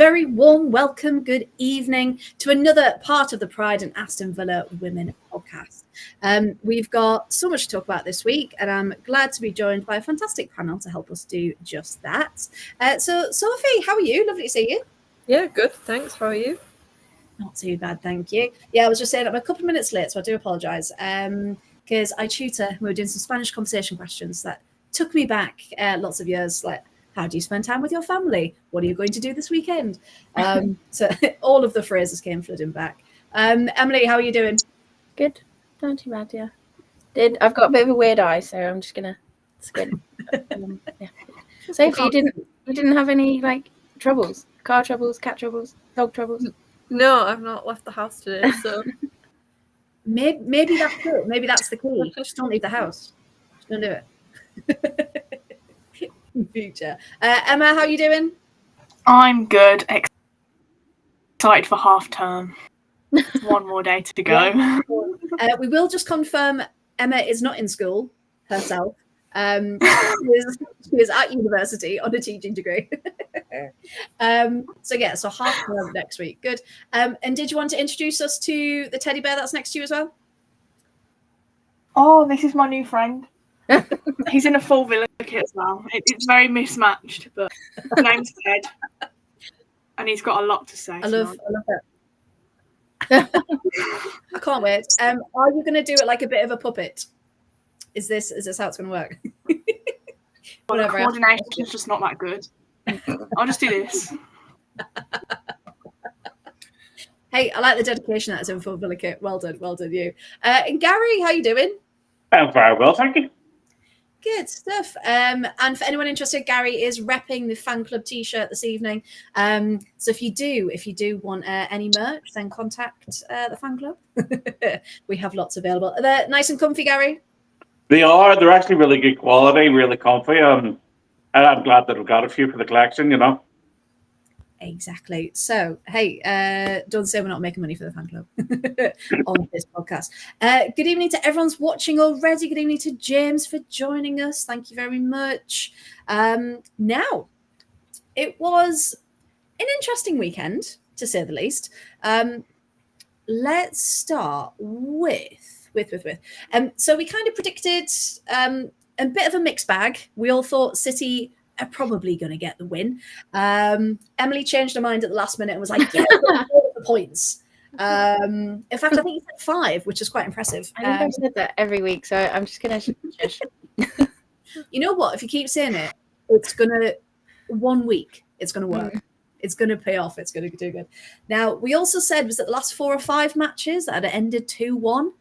very warm welcome, good evening to another part of the Pride and Aston Villa Women podcast. We've got so much to talk about this week, and I'm glad to be joined by a fantastic panel to help us do just that. So, Sophie, how are you? Lovely to see you. Yeah, good. Thanks. How are you? Not too bad, thank you. Yeah, I was just saying I'm a couple of minutes late, so I do apologise. Because I tutor, we were doing some Spanish conversation questions that took me back lots of years, like, how do you spend time with your family? What are you going to do this weekend? So all of the phrases came flooding back. Emily, how are you doing? Good. Not too bad, yeah. I've got a bit of a weird eye, so I'm just gonna squint. Yeah. Sophie, you didn't have any like troubles? Car troubles, cat troubles, dog troubles? No, I've not left the house today, so Maybe that's it. Maybe that's the key. Just don't leave the house. Just don't do it. Future. Emma, how are you doing? I'm good. Excited for half term. One more day to go. We will just confirm Emma is not in school herself. She is at university on a teaching degree. So half term next week. Good. And did you want to introduce us to the teddy bear that's next to you as well? Oh, this is my new friend. He's in a full Villa kit as well. It's very mismatched, but his name's Ted, and he's got a lot to say. I love it. I can't wait. Are you going to do it like a bit of a puppet? Is this how it's going to work? Well, the coordination is just not that good. I'll just do this. Hey, I like the dedication that is in full Villa kit. Well done, you. And Gary, how you doing? I'm very well, thank you. Good stuff. And for anyone interested, Gary is repping the fan club T-shirt this evening. So if you do want any merch, then contact the fan club. We have lots available. Are they nice and comfy, Gary? They're actually really good quality, really comfy. And I'm glad that I've got a few for the collection, you know. Exactly. So, hey, don't say we're not making money for the fan club on this podcast. Good evening to everyone's watching already. Good evening to James for joining us. Thank you very much. Now, it was an interesting weekend, to say the least. Let's start with. So we kind of predicted a bit of a mixed bag. We all thought City are probably going to get the win. Emily changed her mind at the last minute and was like, yeah, the points. In fact, I think you said 5, which is quite impressive. I think I've said that every week, so I'm just going to shush. You know what? If you keep saying it, it's going to, 1 week, it's going to work. It's going to pay off. It's going to do good. Now, we also said, was it the last 4 or 5 matches that had ended 2-1?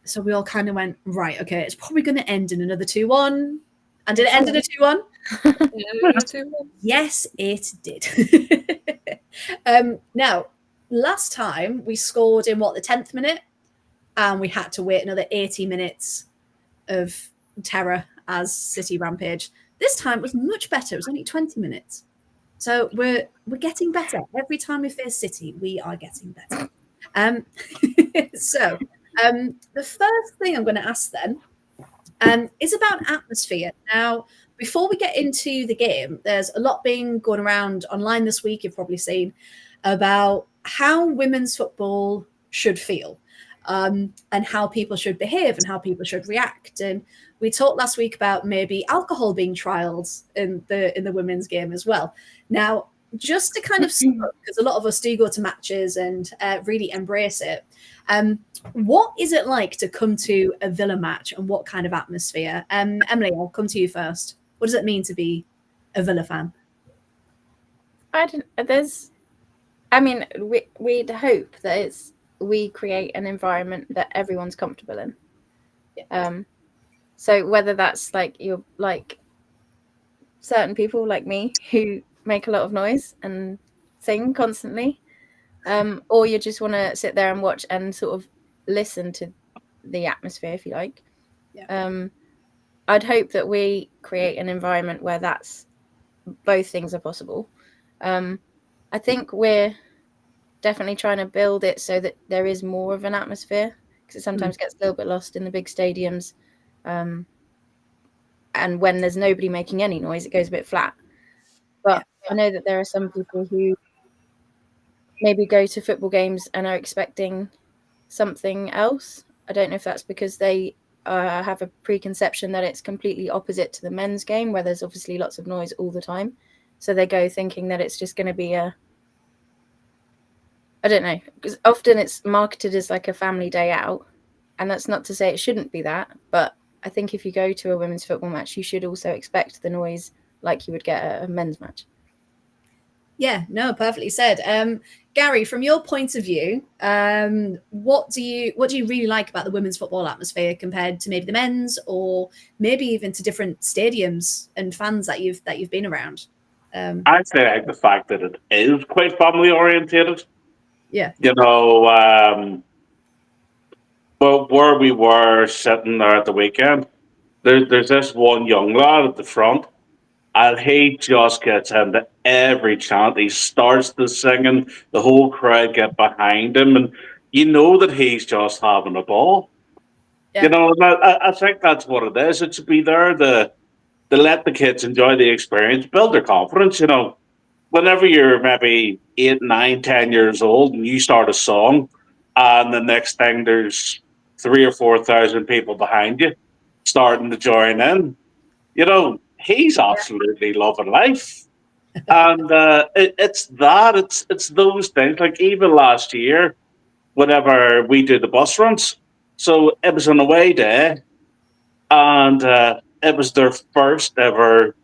So we all kind of went, right, okay, it's probably going to end in another 2-1. And did it end in a 2-1? Yes, it did. Now, last time we scored in, the 10th minute? And we had to wait another 80 minutes of terror as City rampage. This time it was much better. It was only 20 minutes. So we're getting better. Every time we face City, we are getting better. The first thing I'm going to ask then is about atmosphere. Now, before we get into the game, there's a lot being going around online this week, you've probably seen, about how women's football should feel and how people should behave and how people should react. And we talked last week about maybe alcohol being trialled in the women's game as well. Now, just to kind of because a lot of us do go to matches and really embrace it. What is it like to come to a Villa match and what kind of atmosphere? Emily, I'll come to you first. What does it mean to be a Villa fan? We'd hope that we create an environment that everyone's comfortable in. Yeah. So whether that's like you're like certain people like me who make a lot of noise and sing constantly, or you just want to sit there and watch and sort of listen to the atmosphere, if you like. Yeah. I'd hope that we create an environment where that's both things are possible. I think we're definitely trying to build it so that there is more of an atmosphere, because it sometimes gets a little bit lost in the big stadiums. And when there's nobody making any noise, it goes a bit flat. But I know that there are some people who maybe go to football games and are expecting something else. I don't know if that's because they have a preconception that it's completely opposite to the men's game, where there's obviously lots of noise all the time. So they go thinking that it's just going to be I don't know, because often it's marketed as like a family day out. And that's not to say it shouldn't be that. But I think if you go to a women's football match, you should also expect the noise like you would get at a men's match. Yeah, no, perfectly said. Gary, from your point of view, what do you really like about the women's football atmosphere compared to maybe the men's, or maybe even to different stadiums and fans that you've been around? I'd say like the fact that it is quite family orientated. Yeah. But where we were sitting there at the weekend, there's this one young lad at the front, and he just gets into every chant. He starts the singing, the whole crowd get behind him, and you know that he's just having a ball. Yeah. And I think that's what it is. It should be there to let the kids enjoy the experience, build their confidence. Whenever you're maybe 8, 9, 10 years old and you start a song, and the next thing there's 3 or 4 thousand people behind you starting to join in, he's absolutely loving life. And it's those things. Like even last year, whenever we did the bus runs, so it was an away day, and it was their first ever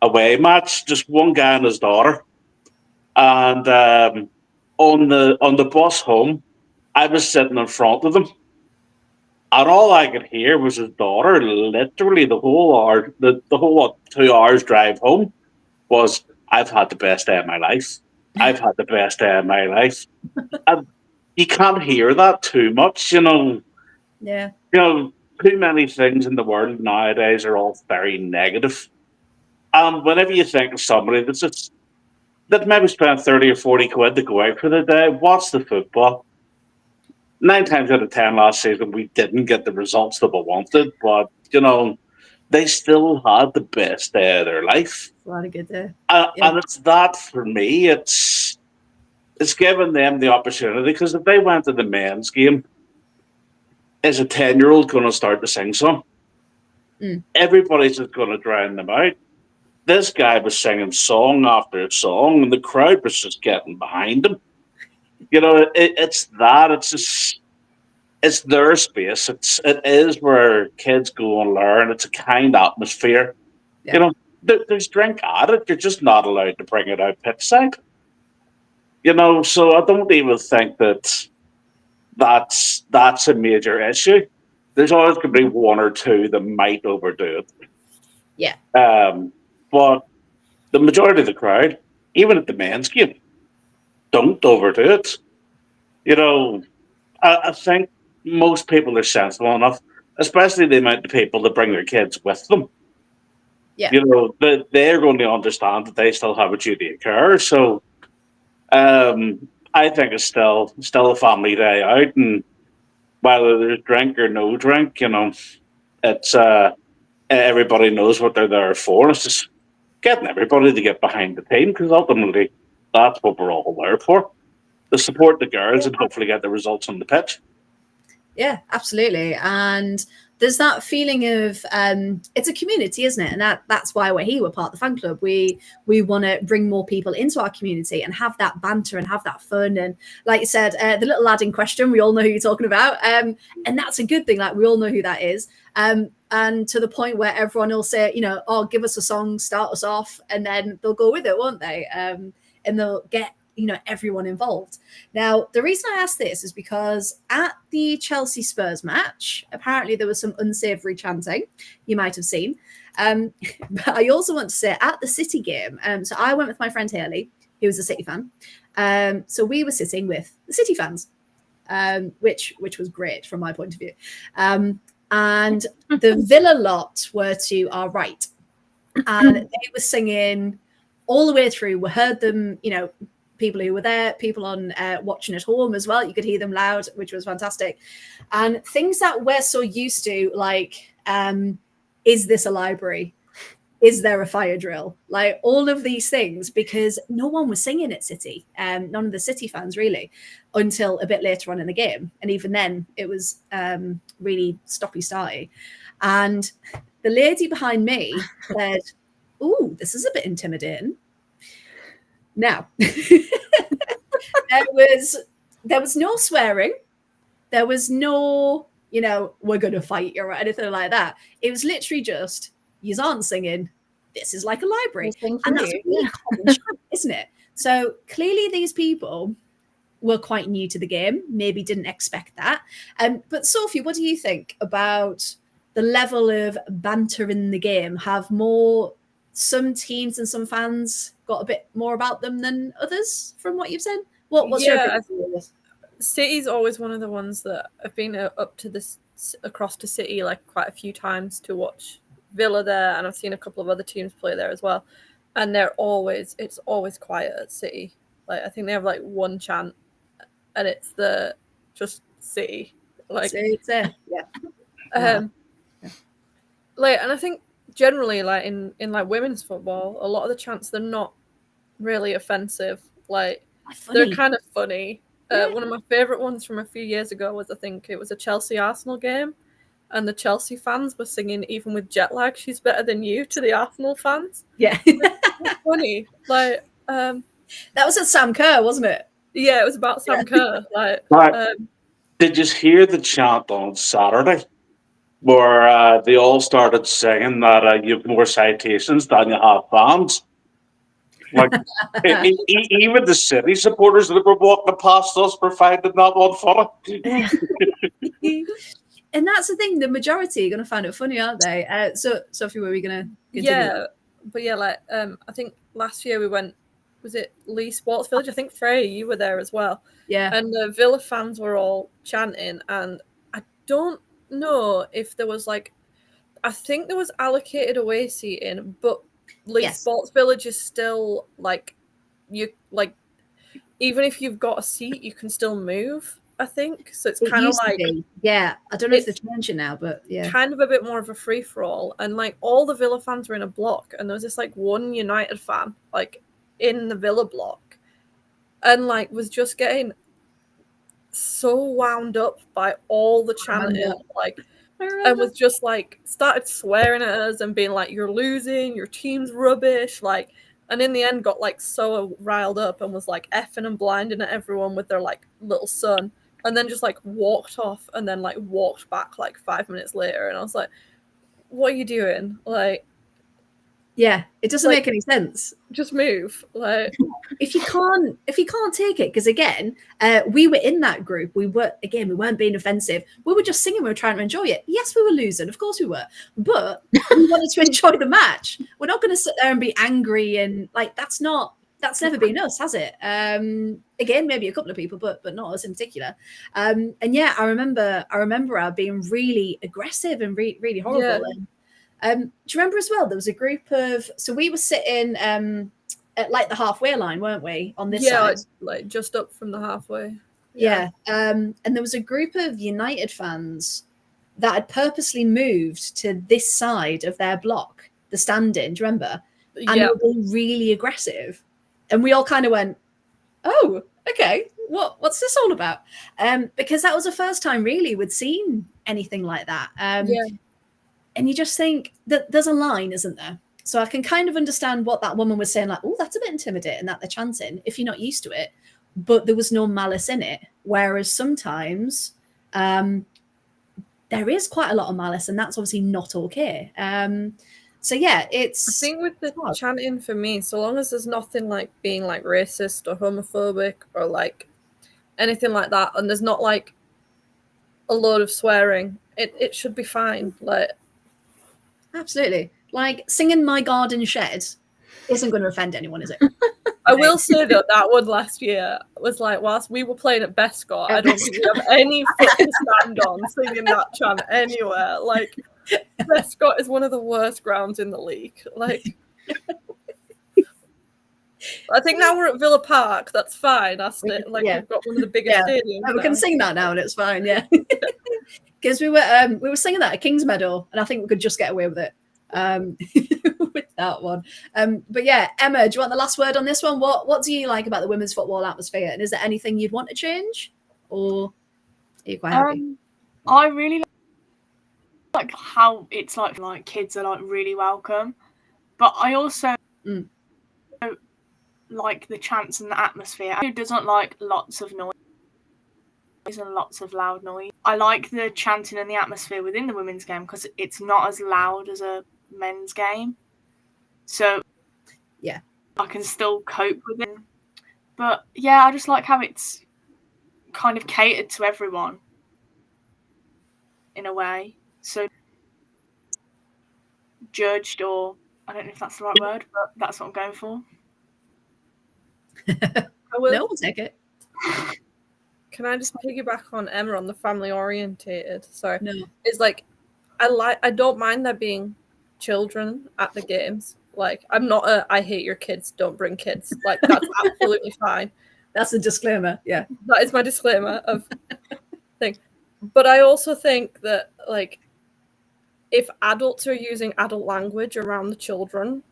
away match. Just one guy and his daughter. And on the bus home, I was sitting in front of them, and all I could hear was his daughter. Literally, the whole hour, the whole 2 hours drive home was, "I've had the best day of my life. I've had the best day of my life." And you can't hear that too much, Yeah. Too many things in the world nowadays are all very negative. And whenever you think of somebody that maybe spent 30 or 40 quid to go out for the day, watch the football. 9 times out of 10 last season, we didn't get the results that we wanted, but, they still had the best day of their life. A lot of good day. And it's that for me, it's giving them the opportunity, because if they went to the men's game, is a 10-year-old going to start to sing some? Everybody's just going to drown them out. This guy was singing song after song, and the crowd was just getting behind him. It's that. It's their space. It is where kids go and learn. It's a kind atmosphere. Yeah. There's drink at it. You're just not allowed to bring it out pitch side. So I don't even think that's a major issue. There's always going to be one or two that might overdo it. Yeah. But the majority of the crowd, even at the men's game, don't overdo it. I think most people are sensible enough, especially the amount of people that bring their kids with them. Yeah. They're going to understand that they still have a duty of care. So I think it's still a family day out, and whether there's drink or no drink, it's everybody knows what they're there for. It's just getting everybody to get behind the team, because ultimately that's what we're all there for. To support the girls and hopefully get the results on the pitch. Yeah, absolutely. And there's that feeling of it's a community, isn't it? And that's why we're here. We're part of the fan club. We want to bring more people into our community and have that banter and have that fun. And like you said, the little lad in question, we all know who you're talking about. And that's a good thing. Like, we all know who that is. And to the point where everyone will say, "Oh, give us a song, start us off," and then they'll go with it, won't they? And they'll get everyone involved. Now, the reason I asked this is because at the Chelsea Spurs match, apparently there was some unsavory chanting, you might have seen. But I also want to say at the City game, so I went with my friend Haley, who was a City fan. So we were sitting with the City fans, which was great from my point of view. And the Villa lot were to our right, and they were singing all the way through. We heard them, people who were there, people on watching at home as well. You could hear them loud, which was fantastic. And things that we're so used to, like, is this a library? is there a fire drill? Like all of these things, because no one was singing at City, none of the City fans really, until a bit later on in the game. And even then, it was really stoppy-starty. And the lady behind me said, "Ooh, this is a bit intimidating." Now, there was no swearing. There was no, we're going to fight you or anything like that. It was literally just, you aren't singing. This is like a library. And that's a really common chat, isn't it? So clearly these people were quite new to the game, maybe didn't expect that. But Sophie, what do you think about the level of banter in the game? Have some teams and some fans got a bit more about them than others from what you've said? What's your opinion? City's always one of the ones that I've been up to this across to City like quite a few times to watch Villa there, and I've seen a couple of other teams play there as well. And it's always quiet at City. Like I think they have like one chant, and it's just City. Like yeah. Like, and I think generally like in like women's football, a lot of the chants they're not really offensive. Like they're kind of funny. Yeah. One of my favourite ones from a few years ago was, I think it was a Chelsea-Arsenal game, and the Chelsea fans were singing, "Even with jet lag, she's better than you," to the Arsenal fans. Yeah. Funny. Like, that was at Sam Kerr, wasn't it? Yeah, it was about Sam Kerr. Like, did you hear the chant on Saturday where they all started singing that you have more citations than you have fans? Like even the City supporters that were walking past us were finding that one funny. And that's the thing, the majority are going to find it funny, aren't they? So Sophie, were we going to continue? Yeah, but yeah, like I think last year we went, was it Lee Sports Village? I think Freya, you were there as well. Yeah. And the Villa fans were all chanting, and I don't know if there was like, I think there was allocated away seating, but Lee Sports Village is still like, you like, even if you've got a seat, you can still move, I think. So it's kind of like, yeah, I don't know if they've changed it now, but yeah, kind of a bit more of a free for all. And like all the Villa fans were in a block, and there was this like one United fan like in the Villa block, and like was just getting so wound up by all the chanting, like. And was just like started swearing at us and being like, "You're losing, your team's rubbish," like, and in the end got like so riled up and was like effing and blinding at everyone with their like little son, and then just like walked off and then like walked back like 5 minutes later, and I was like, "What are you doing?" Like, yeah, it doesn't make any sense. Just move. Like, if you can't take it, because again, we were in that group. We weren't being offensive. We were just singing. We were trying to enjoy it. Yes, we were losing. Of course we were. But we wanted to enjoy the match. We're not going to sit there and be angry and like that's never been us, has it? Again, maybe a couple of people, but not us in particular. And yeah, I remember our being really aggressive and really horrible. Yeah. Do you remember as well? There was a group of, so we were sitting at like the halfway line, weren't we? On this side, like just up from the halfway. Yeah. And there was a group of United fans that had purposely moved to this side of their block, the stand-in. Do you remember? And they were being really aggressive, and we all kind of went, "Oh, okay, what's this all about?" Because that was the first time really we'd seen anything like that. And you just think that there's a line, isn't there? So I can kind of understand what that woman was saying, like, "Oh, that's a bit intimidating that they're chanting," if you're not used to it. But there was no malice in it. Whereas sometimes there is quite a lot of malice, and that's obviously not okay. So yeah, I think with the chanting for me, so long as there's nothing like being like racist or homophobic or like anything like that, and there's not like a load of swearing, it should be fine. Like, absolutely. Like singing "My Garden Shed" isn't going to offend anyone, is it? I will say that one last year was like, whilst we were playing at Bescott, I don't think we have any foot to stand on singing that chant anywhere. Like, Bescott is one of the worst grounds in the league. Like, I think now we're at Villa Park. That's fine. That's it. Like, we've got one of the biggest stadiums. We can sing that now, and it's fine. Yeah, because we were singing that at Kings Meadow, and I think we could just get away with it. that one. But yeah, Emma, do you want the last word on this one? What do you like about the women's football atmosphere? And is there anything you'd want to change? Or are you quite happy? I really like how it's like kids are like really welcome. But I also like the chants and the atmosphere. Who doesn't like lots of noise and lots of loud noise? I like the chanting and the atmosphere within the women's game because it's not as loud as a men's game. So yeah, I can still cope with it. But yeah, I just like how it's kind of catered to everyone in a way. So judged, or I don't know if that's the right word, but that's what I'm going for. No, we'll take it. Can I just piggyback on Emma on the family orientated? Sorry. No. It's like I don't mind there being children at the games. Like I'm not I hate your kids, don't bring kids. Like that's absolutely fine. That's a disclaimer. Yeah. That is my disclaimer of thing. But I also think that like if adults are using adult language around the children,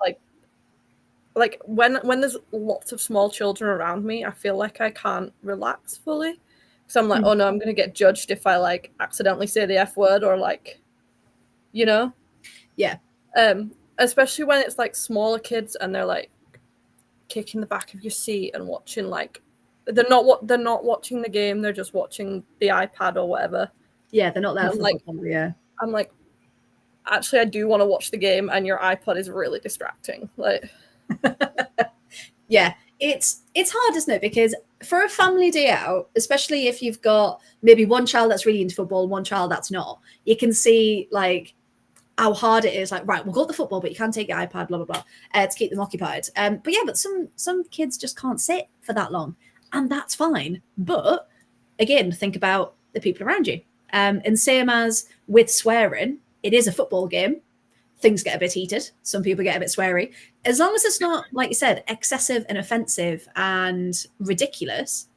like when there's lots of small children around me, I feel like I can't relax fully. So I'm like, oh no, I'm gonna get judged if I like accidentally say the F word or like, you know? Yeah. Especially when it's like smaller kids and they're like kicking the back of your seat and watching like they're not watching the game, they're just watching the iPad or whatever. Yeah, they're not there for like football, yeah. I'm like, actually I do want to watch the game and your iPod is really distracting. Like yeah, it's hard, isn't it? Because for a family day out, especially if you've got maybe one child that's really into football, one child that's not, you can see like how hard it is. Like, right, we'll go to the football, but you can take your iPad, blah blah blah, to keep them occupied. But some kids just can't sit for that long, and that's fine. But again, think about the people around you. And same as with swearing, it is a football game. Things get a bit heated. Some people get a bit sweary. As long as it's not, like you said, excessive and offensive and ridiculous,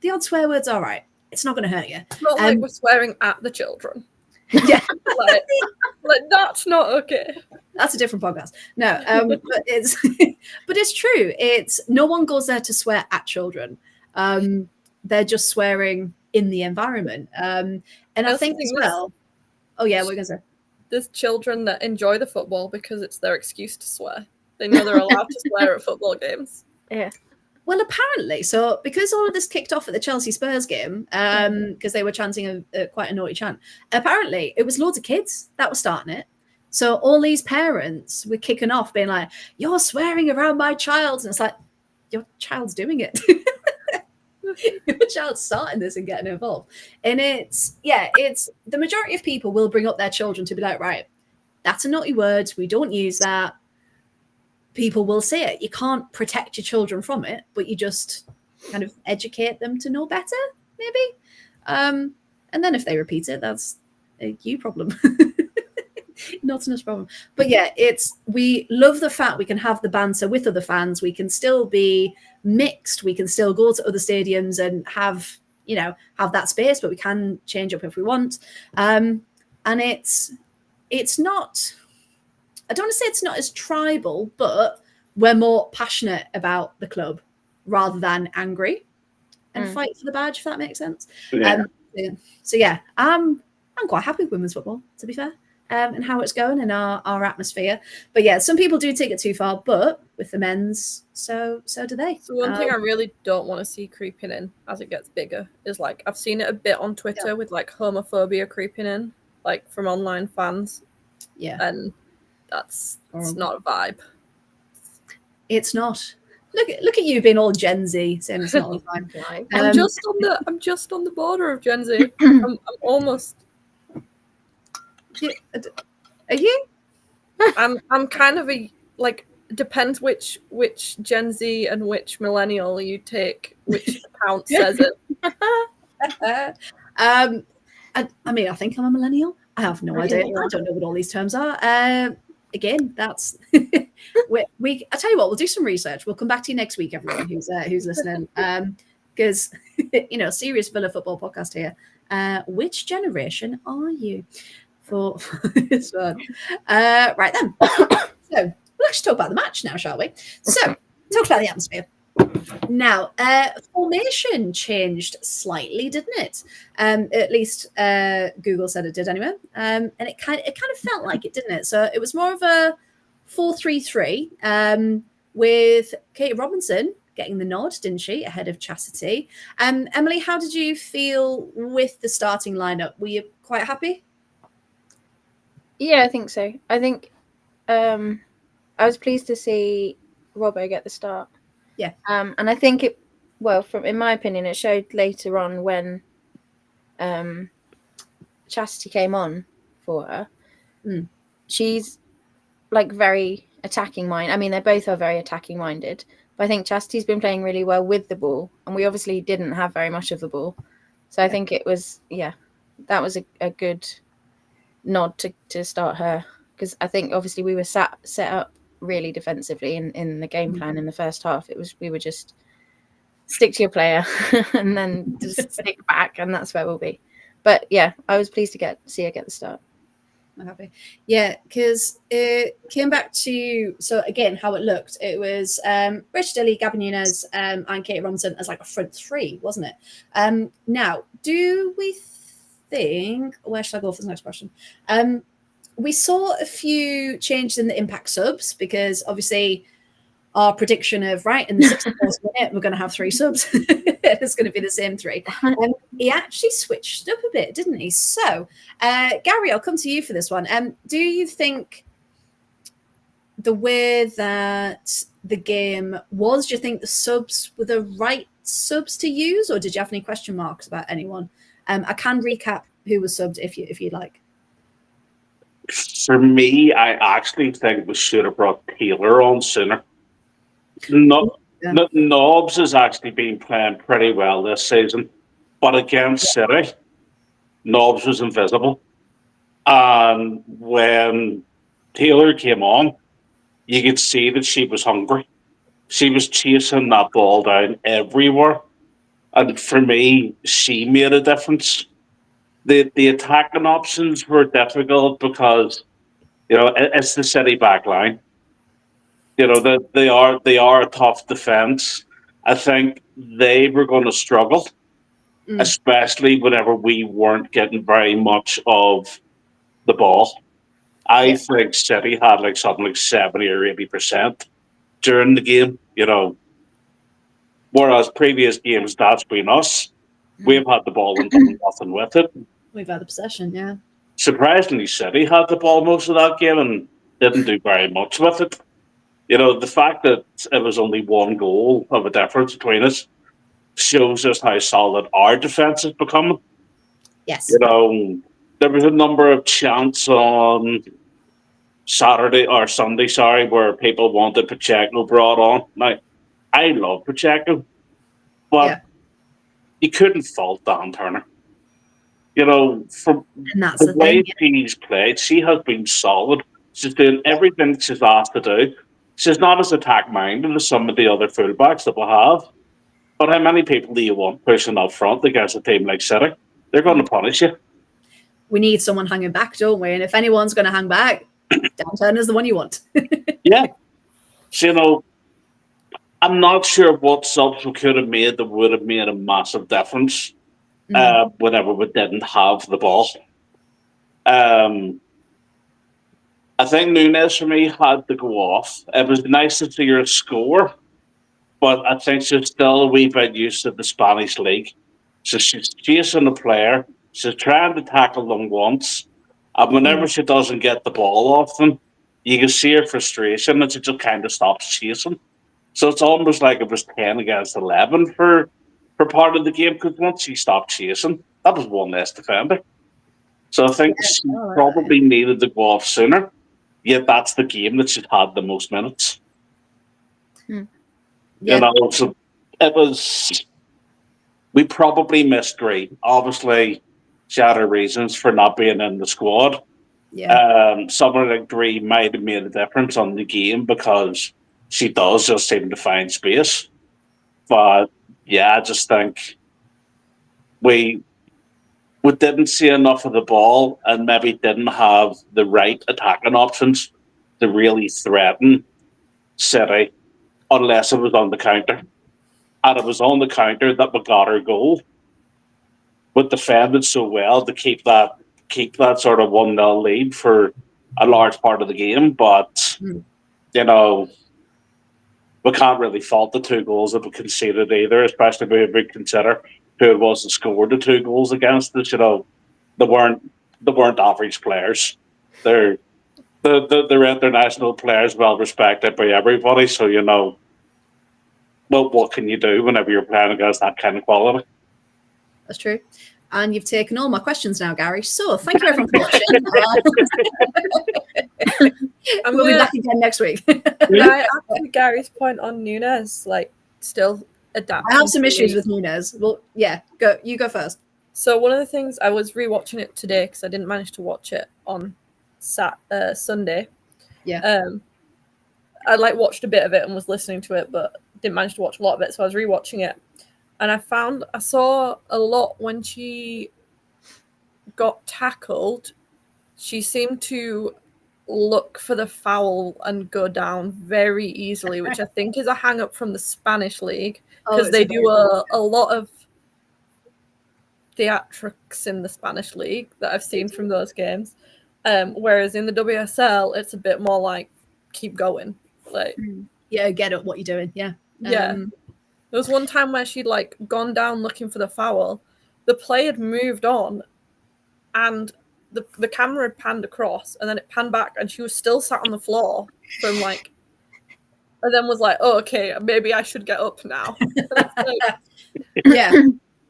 the odd swear word's all right. It's not going to hurt you. It's not like we're swearing at the children. Yeah. like that's not okay. That's a different podcast. No, but it's true. It's no one goes there to swear at children. They're just swearing in the environment. And I think as well. Oh yeah, we're gonna say. There's children that enjoy the football because it's their excuse to swear. They know they're allowed to swear at football games. Yeah. Well, apparently, so because all of this kicked off at the Chelsea Spurs game, because they were chanting quite a naughty chant, apparently it was loads of kids that were starting it. So all these parents were kicking off, being like, "You're swearing around my child," and it's like, your child's doing it. Your child's starting this and getting involved. And it's the majority of people will bring up their children to be like, right, that's a naughty word. We don't use that. People will say it. You can't protect your children from it, but you just kind of educate them to know better, maybe. And then if they repeat it, that's a you problem. Not enough problem. But yeah, we love the fact we can have the banter with other fans. We can still be mixed. We can still go to other stadiums and have that space, but we can change up if we want. And it's not, I don't want to say it's not as tribal, but we're more passionate about the club rather than angry and fight for the badge, if that makes sense. Yeah. So yeah, I'm quite happy with women's football, to be fair. And how it's going in our atmosphere. But yeah, some people do take it too far, but with the men's, so do they. So one thing I really don't want to see creeping in as it gets bigger is like, I've seen it a bit on Twitter with like homophobia creeping in, like from online fans. Yeah. And it's not a vibe. It's not. Look at you being all Gen Z, saying it's not a vibe. I'm just on the border of Gen Z. I'm almost. Are you? I'm kind of depends which Gen Z and which millennial you take, which account says it. I mean, I think I'm a millennial. I have no idea. I don't know what all these terms are. Again, that's we. I tell you what, we'll do some research. We'll come back to you next week, everyone who's listening. Because serious Villa football podcast here. Which generation are you? for this one. Right then. So we'll actually talk about the match now, shall we? So talk about the atmosphere. Now, formation changed slightly, didn't it? At least Google said it did anyway. And it kind of felt like it, didn't it? So it was more of a 4-3-3 with Katie Robinson getting the nod, didn't she, ahead of Chastity. Emily, how did you feel with the starting lineup? Were you quite happy? Yeah, I think so. I think I was pleased to see Robbo get the start. Yeah. And I think it, well, in my opinion, it showed later on when Chastity came on for her. She's like very attacking minded. I mean, they both are very attacking minded. But I think Chastity's been playing really well with the ball, and we obviously didn't have very much of the ball. So I think it was, that was a good nod to start her, because I think obviously we were set up really defensively in the game plan in the first half. We were just stick to your player and then just stick back, and that's where we'll be. But yeah, I was pleased to see her get the start. I'm happy. Yeah, because it came back to, so again, how it looked. It was Rich Dilly, Gabby Nunes, and Katie Robinson as like a front three, wasn't it? Now, do we think, where should I go for the next question? We saw a few changes in the impact subs, because obviously our prediction of, right, in the 64th minute, we're going to have 3 subs. It's going to be the same 3. He actually switched up a bit, didn't he? So, Gary, I'll come to you for this one. Do you think the way that the game was, do you think the subs were the right subs to use, or did you have any question marks about anyone? I can recap who was subbed if you'd like. For me, I actually think we should have brought Taylor on sooner. Nobbs has actually been playing pretty well this season, but against City, Nobbs was invisible. And when Taylor came on, you could see that she was hungry. She was chasing that ball down everywhere. And for me, she made a difference. The attacking options were difficult because, it's the City back line. They are a tough defense. I think they were going to struggle, especially whenever we weren't getting very much of the ball. I think City had like something like 70 or 80% during the game. Whereas previous games, that's been us. We've had the ball and done nothing with it. We've had the possession, yeah. Surprisingly, City had the ball most of that game and didn't do very much with it. The fact that it was only 1 goal of a difference between us shows just how solid our defence has become. Yes. There was a number of chants on Sunday, where people wanted Pacheco brought on. Now, I love Pacheco, but you couldn't fault Dan Turner. From the way she's played, she has been solid. She's doing everything she's asked to do. She's not as attack-minded as some of the other fullbacks that we have. But how many people do you want pushing up front against a team like City? They're going to punish you. We need someone hanging back, don't we? And if anyone's going to hang back, Dan Turner's the one you want. Yeah. So, I'm not sure what subs we could have made that would have made a massive difference whenever we didn't have the ball. I think Nunes, for me, had to go off. It was nice to see her score, but I think she's still a wee bit used to the Spanish league. So she's chasing the player. She's trying to tackle them once. And whenever she doesn't get the ball off them, you can see her frustration and she just kind of stops chasing. So it's almost like it was 10 against 11 for part of the game, because once she stopped chasing, that was one less defender. So I think she probably needed to go off sooner. Yet that's the game that she's had the most minutes. So it was. We probably missed 3. Obviously, she had her reasons for not being in the squad. Someone like 3 might have made a difference on the game because she does just seem to find space. But yeah, I just think we we didn't see enough of the ball and maybe didn't have the right attacking options to really threaten City unless it was on the counter. And it was on the counter that we got our goal. But defended so well to keep that sort of 1-0 lead for a large part of the game. But you know, we can't really fault the 2 goals that we conceded either, especially if we consider who it was that scored the 2 goals against us. You know, they weren't average players. They're international players, well respected by everybody. So you know, well, what can you do whenever you're playing against that kind of quality? That's true. And you've taken all my questions now, Gary. So thank you everyone for watching. We'll be back again next week. I actually Gary's point on Nunes, like still adapting. I have some issues with Nunes. Well, yeah, you go first. So one of the things, I was rewatching it today because I didn't manage to watch it on Sunday. Yeah. I watched a bit of it and was listening to it, but didn't manage to watch a lot of it. So I was rewatching it, and I saw a lot when she got tackled. She seemed to look for the foul and go down very easily, which I think is a hang up from the Spanish league, because they do a lot of theatrics in the Spanish league that I've seen from those games. Whereas in the WSL, it's a bit more like keep going. Like, yeah, get at what you're doing. Yeah. Yeah. There was one time where she'd gone down looking for the foul. The play had moved on, and the camera had panned across, and then it panned back, and she was still sat on the floor from and then was like, oh, okay, maybe I should get up now. Yeah,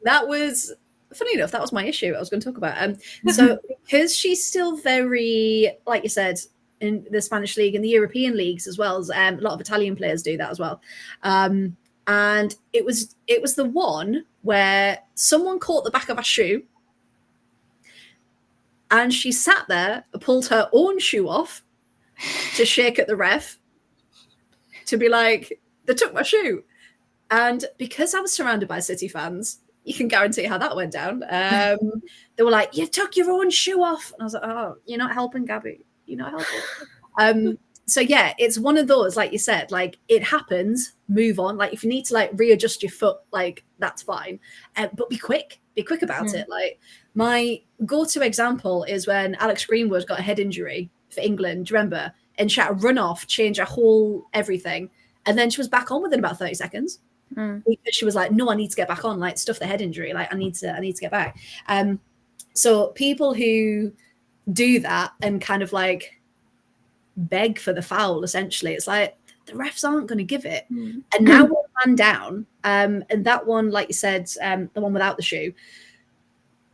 that was funny enough. That was my issue I was going to talk about. So because she's still very, like you said, in the Spanish league and the European leagues as well as a lot of Italian players do that as well. And it was the one where someone caught the back of her shoe, and she sat there, pulled her own shoe off to shake at the ref, to be like, they took my shoe. And because I was surrounded by City fans, you can guarantee how that went down. They were like, you took your own shoe off. And I was like, oh, you're not helping, Gabby. You're not helping. So yeah, it's one of those, like you said, it happens, move on. If you need to readjust your foot, that's fine. But be quick about it. My go-to example is when Alex Greenwood got a head injury for England, do you remember? And she had a run off, change her whole everything. And then she was back on within about 30 seconds. Because she was like, no, I need to get back on, stuff the head injury. I need to get back. So people who do that and kind of beg for the foul, essentially, it's like the refs aren't going to give it. And now we're man down. And that one, like you said, the one without the shoe,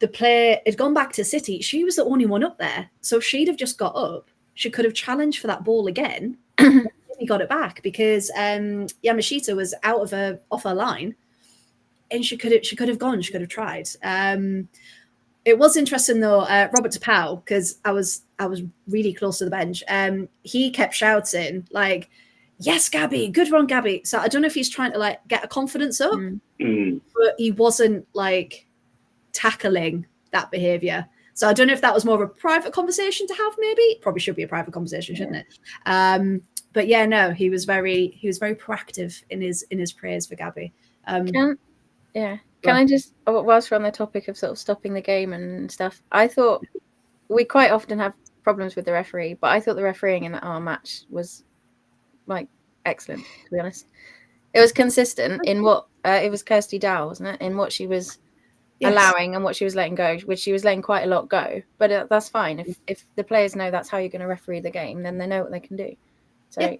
the player had gone back to City. She was the only one up there. So if she'd have just got up, she could have challenged for that ball again. He got it back because Yamashita was off her line, and she could have gone. She could have tried. It was interesting though, Robert DePau, because I was really close to the bench. He kept shouting "Yes, Gabby, good run, Gabby." So I don't know if he's trying to get a confidence up, but he wasn't tackling that behavior. So I don't know if that was more of a private conversation to have. Maybe it probably should be a private conversation, shouldn't it? But yeah, no, he was very proactive in his praise for Gabby. Can I just, whilst we're on the topic of sort of stopping the game and stuff, I thought we quite often have problems with the referee, but I thought the refereeing in our match was excellent, to be honest. It was consistent in what it was Kirsty Dow, wasn't it? In what she was allowing and what she was letting go, which she was letting quite a lot go. But that's fine. If the players know that's how you're going to referee the game, then they know what they can do. So,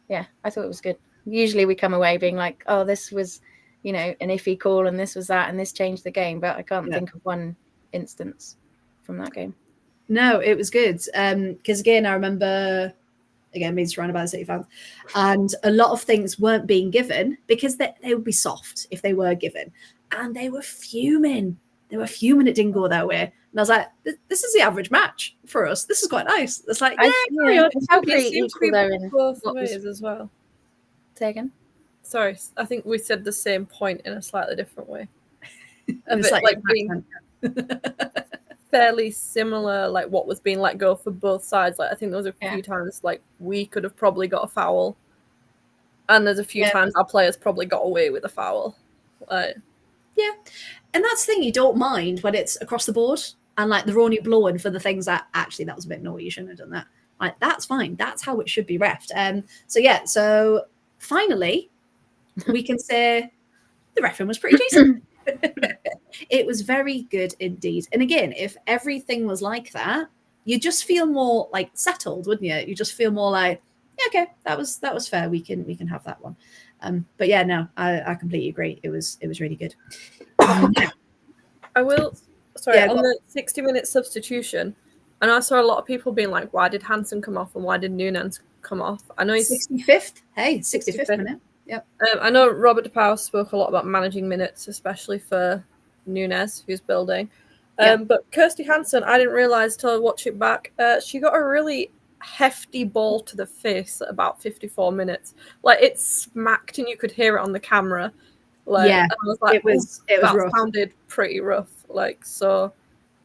yeah, I thought it was good. Usually we come away being like, oh, this was, an iffy call and this was that and this changed the game. But I can't think of one instance from that game. No, it was good. Because, again, I remember, being surrounded by the City fans, and a lot of things weren't being given because they would be soft if they were given. And they were fuming. It didn't go their way. And I was like, this is the average match for us. This is quite nice. It's like, it's how pretty equal they're in both ways as well. Say again? Sorry, I think we said the same point in a slightly different way. It's fairly similar, like what was being let go for both sides. Like I think there was a few times like we could have probably got a foul, and there's a few times our players probably got away with a foul. Yeah, and that's the thing, you don't mind when it's across the board and like they're only blowing for the things that actually that was a bit naughty, you shouldn't have done that. Like that's fine. That's how it should be refed. So finally we can say the refereeing was pretty decent. It was very good indeed. And again, if everything was like that, you just feel more like settled, wouldn't you? You just feel more like, yeah, okay, that was fair. We can have that one. But yeah, no, I completely agree. It was really good. I will. Sorry, on the 60-minute substitution, and I saw a lot of people being like, "Why did Hansen come off and why did Nunes come off?" I know he's 65th. Hey, 65th minute. Yep. I know Robert DePauw spoke a lot about managing minutes, especially for Nunes, who's building. But Kirsty Hansen, I didn't realize till I watched it back. She got a really hefty ball to the face at about 54 minutes. Like it smacked, and you could hear it on the camera. Like, yeah, I was like, it was rough. Sounded pretty rough. Like so,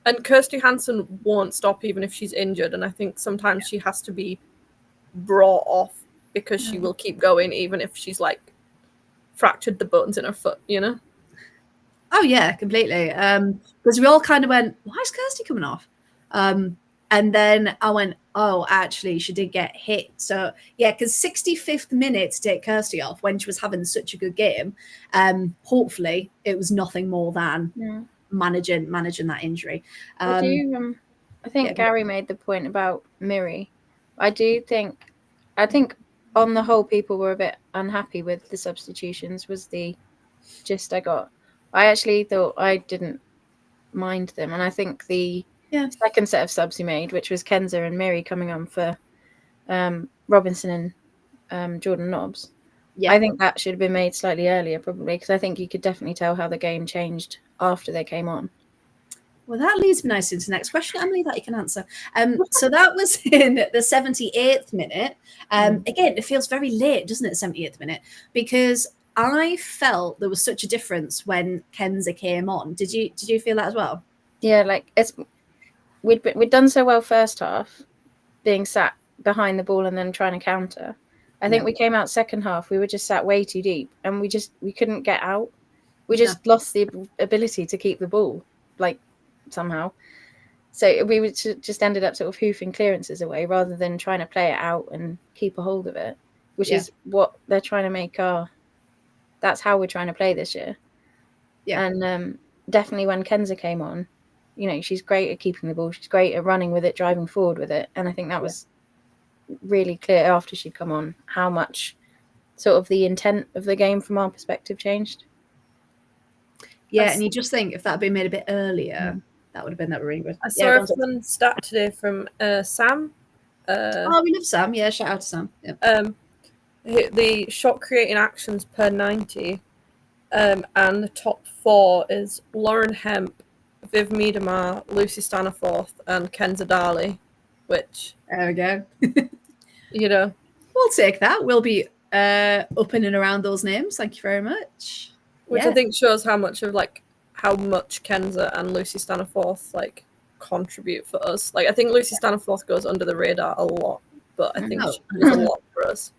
and Kirsty Hansen won't stop even if she's injured, and I think sometimes she has to be brought off because she will keep going even if she's like fractured the bones in her foot, you know? Oh yeah, completely. Because we all kind of went, why is Kirsty coming off? And then I went, oh, actually, she did get hit. So yeah, because 65th minute to take Kirsty off when she was having such a good game. Hopefully, it was nothing more than managing that injury. I think Gary made the point about Miri. I think on the whole, people were a bit unhappy with the substitutions. Was the gist I got. I actually thought I didn't mind them, and I think the second set of subs he made, which was Kenza and Miri coming on for Robinson and Jordan Nobbs, I think that should have been made slightly earlier, probably, because I think you could definitely tell how the game changed after they came on. Well, that leads me nicely into the next question, Emily, that you can answer. So that was in the 78th minute. Again, it feels very late, doesn't it, the 78th minute? Because I felt there was such a difference when Kenza came on. Did you feel that as well? Yeah, like we'd done so well first half, being sat behind the ball and then trying to counter. I think we came out second half. We were just sat way too deep, and we couldn't get out. We just lost the ability to keep the ball, like somehow. So we just ended up sort of hoofing clearances away rather than trying to play it out and keep a hold of it, which is what they're trying to make that's how we're trying to play this year. Yeah. And definitely when Kenza came on, you know, she's great at keeping the ball. She's great at running with it, driving forward with it. And I think that was really clear after she'd come on how much sort of the intent of the game from our perspective changed. Yeah, and you just think if that had been made a bit earlier, that would have been really good. I saw a fun stat today from Sam. We love Sam. Yeah, shout out to Sam. Yeah. The shot creating actions per 90, and the top 4 is Lauren Hemp, Viv Miedemar, Lucy Staniforth, and Kenza Darley, which there we go. You know, we'll take that. We'll be up in and around those names. Thank you very much. Which I think shows how much Kenza and Lucy Staniforth like contribute for us. Like I think Lucy Staniforth goes under the radar a lot, but I think she does a lot for us.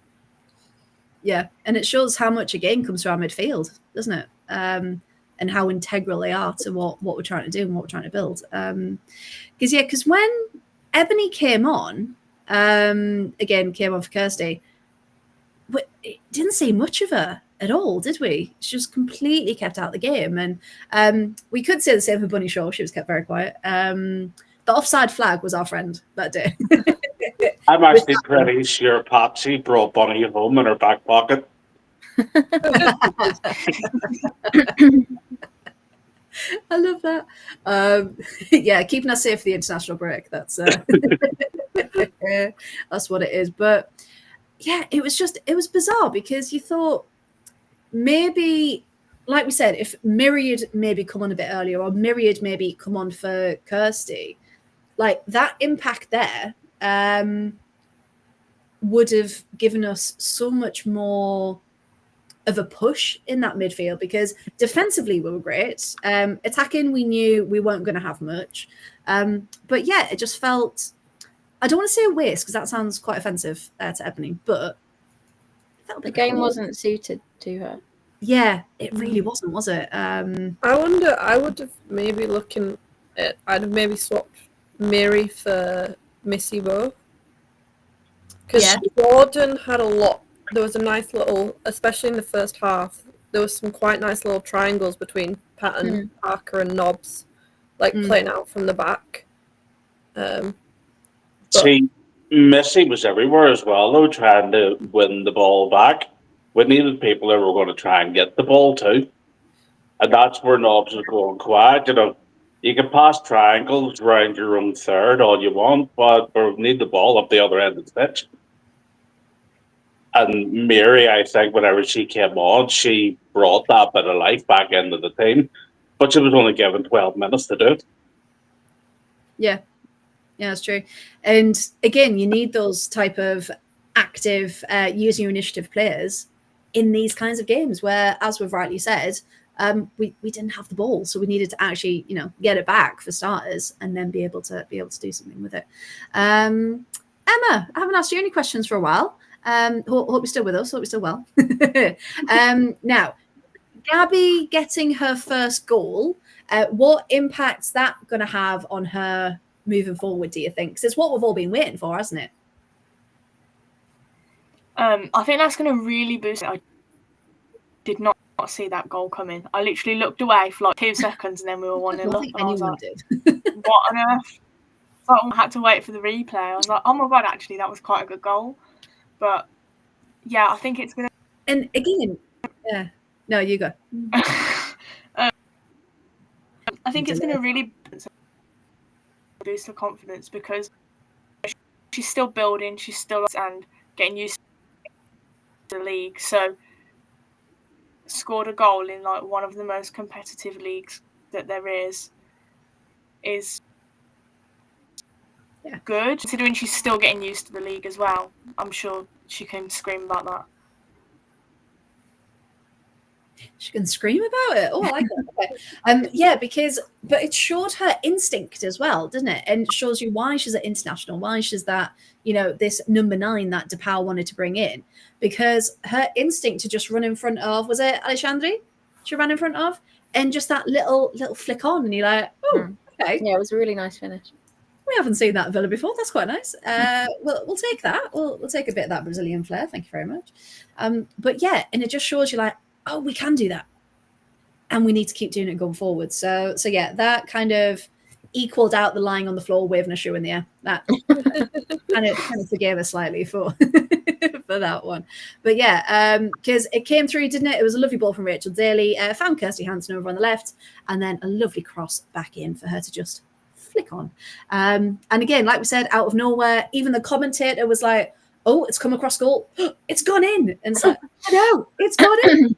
Yeah, and it shows how much again comes from our midfield, doesn't it? And how integral they are to what we're trying to do and what we're trying to build. Because when Ebony came on, came on for Kirsty, it didn't see much of her at all, did we? She was completely kept out of the game. And we could say the same for Bunny Shaw. She was kept very quiet. The offside flag was our friend that day. I'm actually pretty sure Patsy brought Bunny home in her back pocket. I love that. Keeping us safe for the international break. That's that's what it is. But yeah, it was bizarre because you thought maybe, like we said, if Myriad maybe come on a bit earlier or Myriad maybe come on for Kirsty, like that impact there would have given us so much more of a push in that midfield, because defensively we were great. Attacking, we knew we weren't going to have much. But yeah, it just felt, I don't want to say a waste because that sounds quite offensive to Ebony, but it felt a The bit game cold. wasn't suited to her. Yeah, it really wasn't, was it? I wonder, I would have maybe I'd have maybe swapped Mary for Missy Bo. Because Yeah. Jordan had a lot. There was a nice little, especially in the first half, there was some quite nice little triangles between Patton, Parker, and Nobbs, like playing out from the back. See, Messi was everywhere as well, though, trying to win the ball back. We needed people that were going to try and get the ball too. And that's where Nobbs was going quiet. You know, you can pass triangles around your own third all you want, but we need the ball up the other end of the pitch. And Mary, I think, whenever she came on, she brought that bit of life back into the team. But she was only given 12 minutes to do it. Yeah. Yeah, that's true. And again, you need those type of active, using your initiative players in these kinds of games where, as we've rightly said, we didn't have the ball, so we needed to actually, get it back for starters, and then be able to do something with it. Emma, I haven't asked you any questions for a while. Hope you're still with us. Hope you're still well. Now, Gabby getting her first goal. What impact's that going to have on her moving forward, do you think? Because it's what we've all been waiting for, hasn't it? I think that's going to really boost it. I did not see that goal coming. I literally looked away for like 2 seconds and then we were 1-0 up. And I was like, did. what on earth? So I had to wait for the replay. I was like, oh my God, actually, that was quite a good goal. But yeah, I think it's going to... And again, yeah. No, you go. I think it's going to really boost her confidence because she's still building, she's still and getting used to the league. So scored a goal in like one of the most competitive leagues that there is good, considering she's still getting used to the league as well. I'm sure she can scream about that. She can scream about it. Oh, I like that. Yeah, but it showed her instinct as well, doesn't it? And it shows you why she's at international, why she's that, this number 9 that DePaul wanted to bring in, because her instinct to just run in front of, was it Alexandri? She ran in front of, and just that little flick on, and you're like, oh, okay. Yeah, it was a really nice finish. We haven't seen that at Villa before. That's quite nice. We'll take that. We'll take a bit of that Brazilian flair. Thank you very much. But yeah, and it just shows you like, oh, we can do that, and we need to keep doing it going forward. So yeah, that kind of equaled out the lying on the floor waving a shoe in the air. That kind of forgave us slightly for for that one. But yeah, because it came through, didn't it? It was a lovely ball from Rachel Daly, found Kirsty Hansen over on the left, and then a lovely cross back in for her to just flick on. And again, like we said, out of nowhere, even the commentator was like, oh, it's come across goal. It's gone in. And it's like, I know, it's gone in.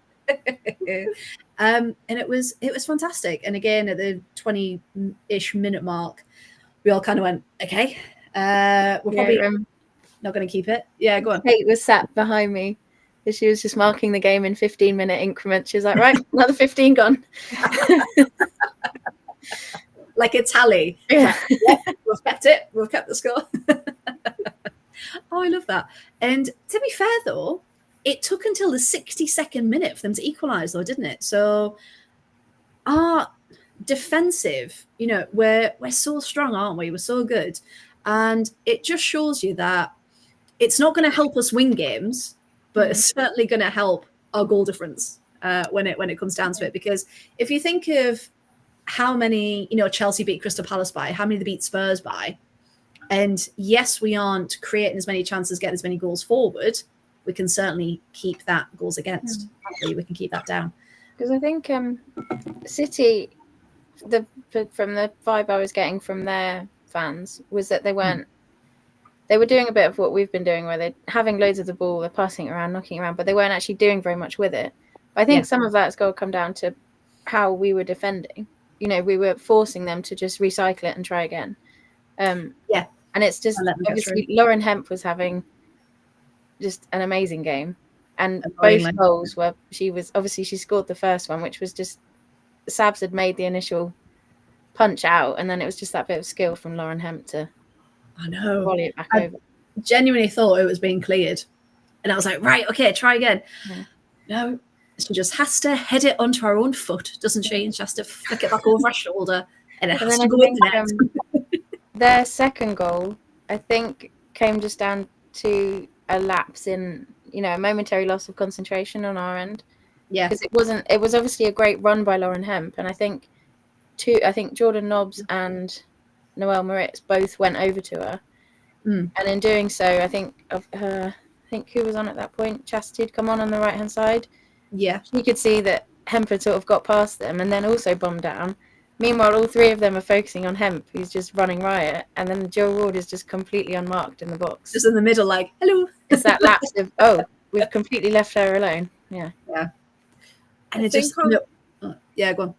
And it was fantastic. And again, at the 20-ish minute mark, we all kind of went, okay, we're probably not going to keep it. Yeah, go on. Kate was sat behind me. She was just marking the game in 15-minute increments. She was like, right, another 15 gone. Like a tally. Yeah. Like, yeah, we've kept it. We've kept the score. Oh, I love that. And to be fair, though, it took until the 62nd minute for them to equalise, though, didn't it? So our defensive, we're so strong, aren't we? We're so good. And it just shows you that it's not going to help us win games, but it's certainly going to help our goal difference when it comes down to it. Because if you think of how many, Chelsea beat Crystal Palace by, how many they beat Spurs by, and yes, we aren't creating as many chances, getting as many goals forward, we can certainly keep that goals against. We can keep that down. Because I think City, from the vibe I was getting from their fans was that they were doing a bit of what we've been doing, where they're having loads of the ball, they're passing it around, knocking it around, but they weren't actually doing very much with it. I think some of that's got to come down to how we were defending. We were forcing them to just recycle it and try again. And it's just, obviously, Lauren Hemp was having just an amazing game. And Annoyingly. both goals were, she scored the first one, which was just, Sabs had made the initial punch out, and then it was just that bit of skill from Lauren Hemp to I know. volley it back I over. genuinely thought it was being cleared. And I was like, right, okay, try again. Yeah. No, she just has to head it onto her own foot, doesn't she? And she has to flick it back over her shoulder, and it And has then to I go in think the net. their second goal, I think, came just down to a lapse in, a momentary loss of concentration on our end. Yeah. Because it was obviously a great run by Lauren Hemp, and I think Jordan Nobbs and Noelle Moritz both went over to her. Mm. And in doing so, I think who was on at that point? Chastity had come on the right hand side. Yeah. You could see that Hemp had sort of got past them and then also bombed down. Meanwhile, all three of them are focusing on Hemp, who's just running riot, and then Jill Ward is just completely unmarked in the box. Just in the middle, like, hello. It's that lapse of, we've completely left her alone. Yeah. Yeah. And I it just, yeah, go on.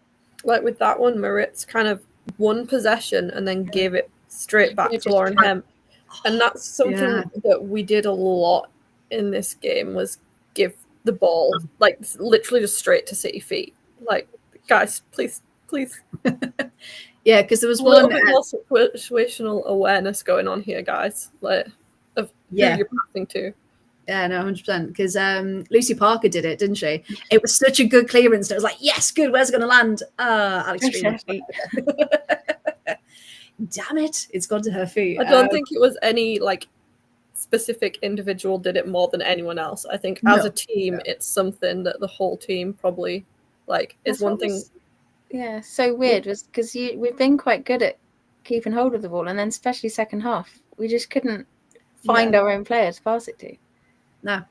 Like with that one, Moritz kind of won possession and then gave it straight back to Lauren Hemp. And that's something that we did a lot in this game, was give the ball, like, literally just straight to City feet. Like, guys, please. Yeah, because there was a little one... bit more situational awareness going on here, guys, like, of who you're passing to. Yeah, no, 100%. Because Lucy Parker did it, didn't she? It was such a good clearance. It was like, yes, good. Where's it going to land? Alex Freeman. Damn it. It's gone to her feet. I don't think it was any, like, specific individual did it more than anyone else. I think as a team, it's something that the whole team probably, like, is one thing. Yeah, so weird was because we've been quite good at keeping hold of the ball, and then especially second half, we just couldn't find our own player to pass it to. No.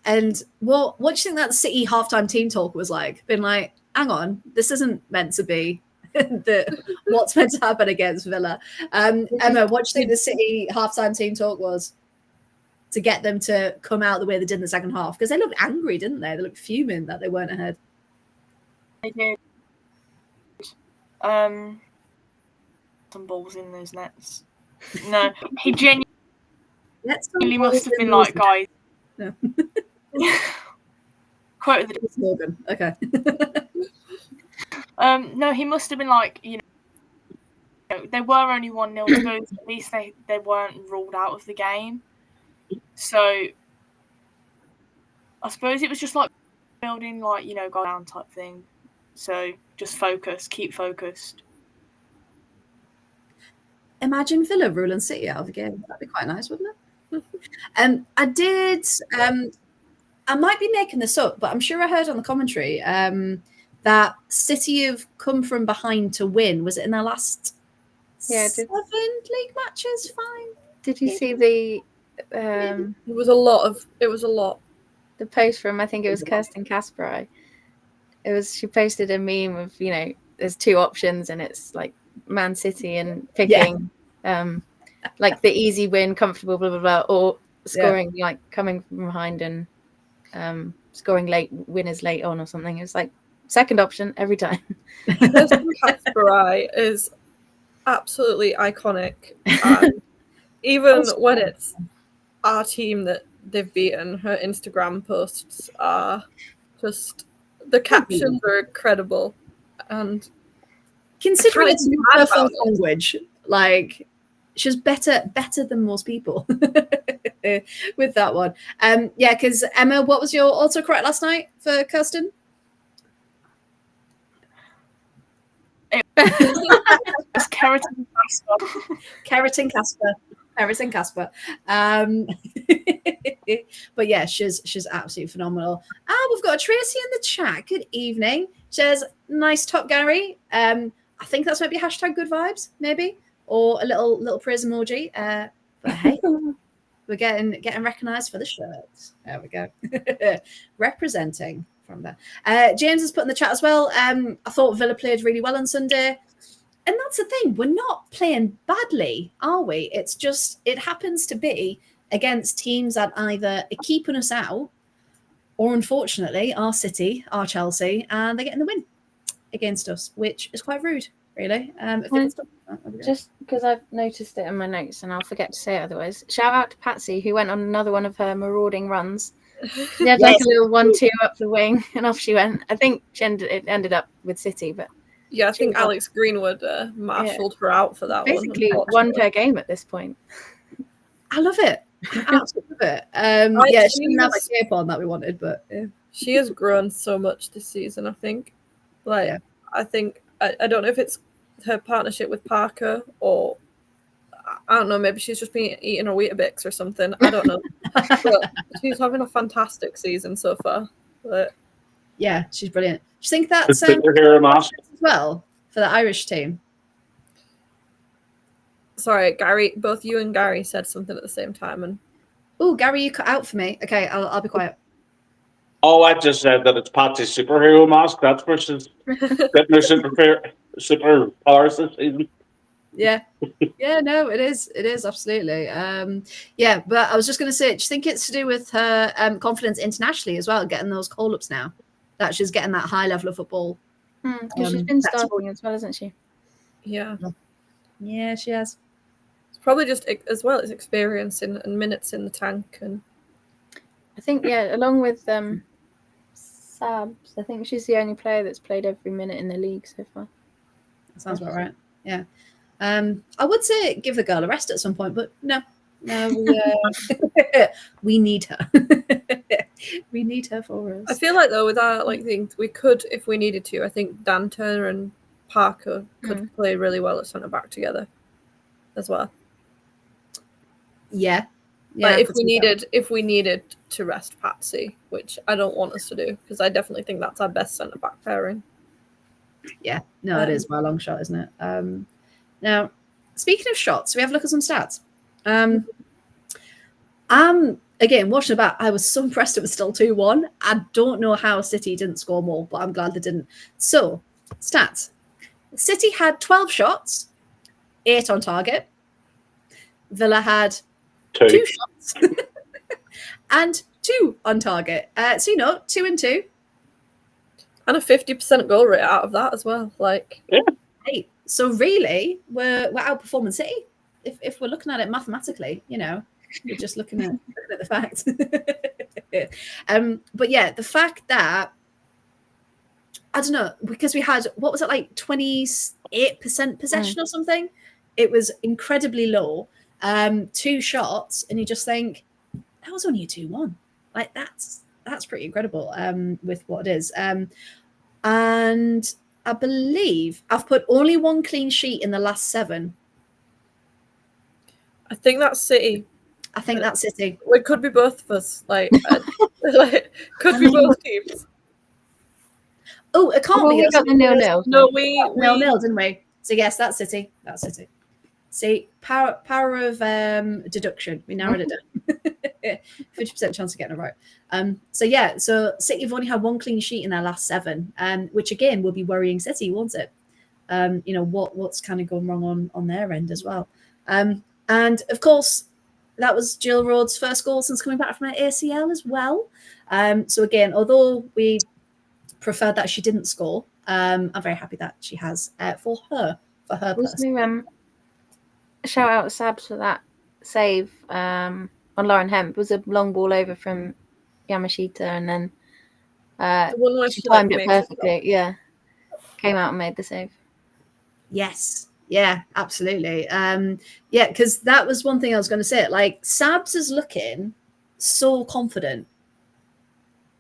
And what do you think that City halftime team talk was like? Been like, hang on, this isn't meant to be what's meant to happen against Villa. Emma, what do you think the City halftime team talk was to get them to come out the way they did in the second half? Because they looked angry, didn't they? They looked fuming that they weren't ahead. They did. Some balls in those nets. No, he genuinely must have been like, guys. No. Quote of the Morgan. Okay. No, he must have been like, they were only 1-0 to go. At least they weren't ruled out of the game. So I suppose it was just like building, like, go down type thing. So just keep focused. Imagine Villa ruling City out of the game. That'd be quite nice, wouldn't it? I might be making this up, but I'm sure I heard on the commentary that City have come from behind to win. Was it in their last 7 league matches? 5? Did you see the? It was a lot. The post from, I think it was Kirsten Kasperai. She posted a meme of, there's 2 options and it's like Man City and picking like the easy win, comfortable, blah blah blah, or scoring like coming from behind and scoring late, winners late on or something. It was like second option every time. Kirsten Kasperai is absolutely iconic. And even when it's our team that they've beaten, her Instagram posts are just, the captions are incredible. And considering it's her first language, like, she's better than most people with that one. Because Emma, what was your autocorrect last night for Kirsten? It's Keratin Casper. Keratin Casper. But yeah, she's absolutely phenomenal. We've got Tracy in the chat. Good evening. She says, nice top, Gary. I think that's maybe hashtag good vibes, maybe, or a little praise emoji. But hey, we're getting recognized for the shirts. There we go. Representing from there. James has put in the chat as well. I thought Villa played really well on Sunday. And that's the thing. We're not playing badly, are we? It's just, it happens to be against teams that either are keeping us out or, unfortunately, our City, our Chelsea, and they're getting the win against us, which is quite rude, really. Just because I've noticed it in my notes and I'll forget to say it otherwise. Shout out to Patsy, who went on another one of her marauding runs She had like a little 1-2 up the wing, and off she went. I think it ended up with City, but Yeah, I She think was Alex Greenwood marshalled her out for that basically one. won per game at this point. I love it. I absolutely love it. Yeah, she didn't have a cape on that we wanted, but yeah. She has grown so much this season, I think. Like, Yeah. I think, I don't know if it's her partnership with Parker or, I don't know, maybe she's just been eating her Weetabix or something. I don't know. But she's having a fantastic season so far. But, Yeah, she's brilliant. Do you think that's The superhero mask. as well for the Irish team? sorry, Gary, both you and Gary said something at the same time. And Oh, Gary, you cut out for me. Okay, I'll be quiet. Oh, I just said that it's Patsy's superhero mask. That's where she's getting her superpowers this season. Yeah. Yeah, no, it is. It is absolutely. Yeah, but I was just going to say, do you think it's to do with her confidence internationally as well, getting those call-ups now, that she's getting that high level of football? Because she's been that's starting as well, hasn't she? yeah, Yeah, she has. it's probably just as well as experience and minutes in the tank. And I think, yeah, along with Sabs, I think she's the only player that's played every minute in the league so far. That sounds about right. Yeah. I would say give the girl a rest at some point, but no, we need her. We need her for us. I feel like though with our things we could, if we needed to. I think Dan Turner and Parker could play really well at centre back together, as well. Yeah. Like if we needed to rest Patsy, which I don't want us to do, because I definitely think that's our best centre back pairing. Yeah, no, it is by a long shot, isn't it? Now, speaking of shots, we have a look at some stats. Again, watching about, I was so impressed it was still 2-1. I don't know how City didn't score more, but I'm glad they didn't. So, stats. City had 12 shots, 8 on target. Villa had 2 shots and 2 on target. So, 2 and 2. And a 50% goal rate out of that as well. Hey, so really, we're outperforming City if we're looking at it mathematically. We're just looking at the facts. But yeah, the fact that I don't know, because we had 28% possession or something. It was incredibly low. 2 shots, and you just think that was only a 2-1. Like that's pretty incredible. With what it is. And I believe I've put only 1 clean sheet in the last 7. I think that's City. I think that's City. It could be both of us. Could be both teams. Oh, it can't be. We got the 0-0. No, we 0-0, didn't we? So yes, that's City. That's City. See, power of deduction. We narrowed it down. 50% chance of getting it right. So City have only had 1 clean sheet in their last 7, which again will be worrying City, won't it? What's kind of going wrong on their end as well. And of course, that was Jill Rhodes' first goal since coming back from her ACL as well. So again, although we preferred that she didn't score, I'm very happy that she has for her person. Shout out Sabs for that save on Lauren Hemp. It was a long ball over from Yamashita, and then she timed it perfectly. Yeah, came out and made the save. Yes. Yeah, absolutely. Because that was one thing I was going to say. Sabs is looking so confident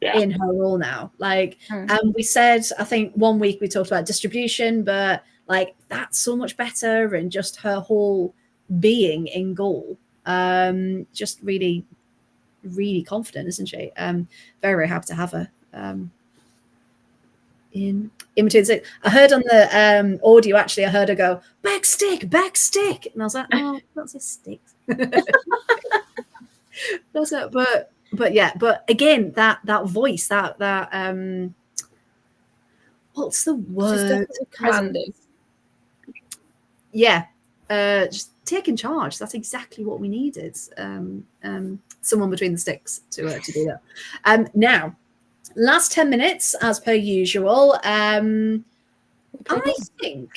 in her role now. And we said, I think 1 week we talked about distribution, but that's so much better, and just her whole being in goal. Just really, really confident, isn't she? Very, very happy to have her. In between six. I heard on the audio, actually, I heard her go, back stick. And I was like, oh, that's a stick. That's it. But yeah, but again, that voice, that what's the word? Commanding. Yeah. Just taking charge. That's exactly what we needed. Someone between the sticks to do that. Now, last 10 minutes, as per usual. I think.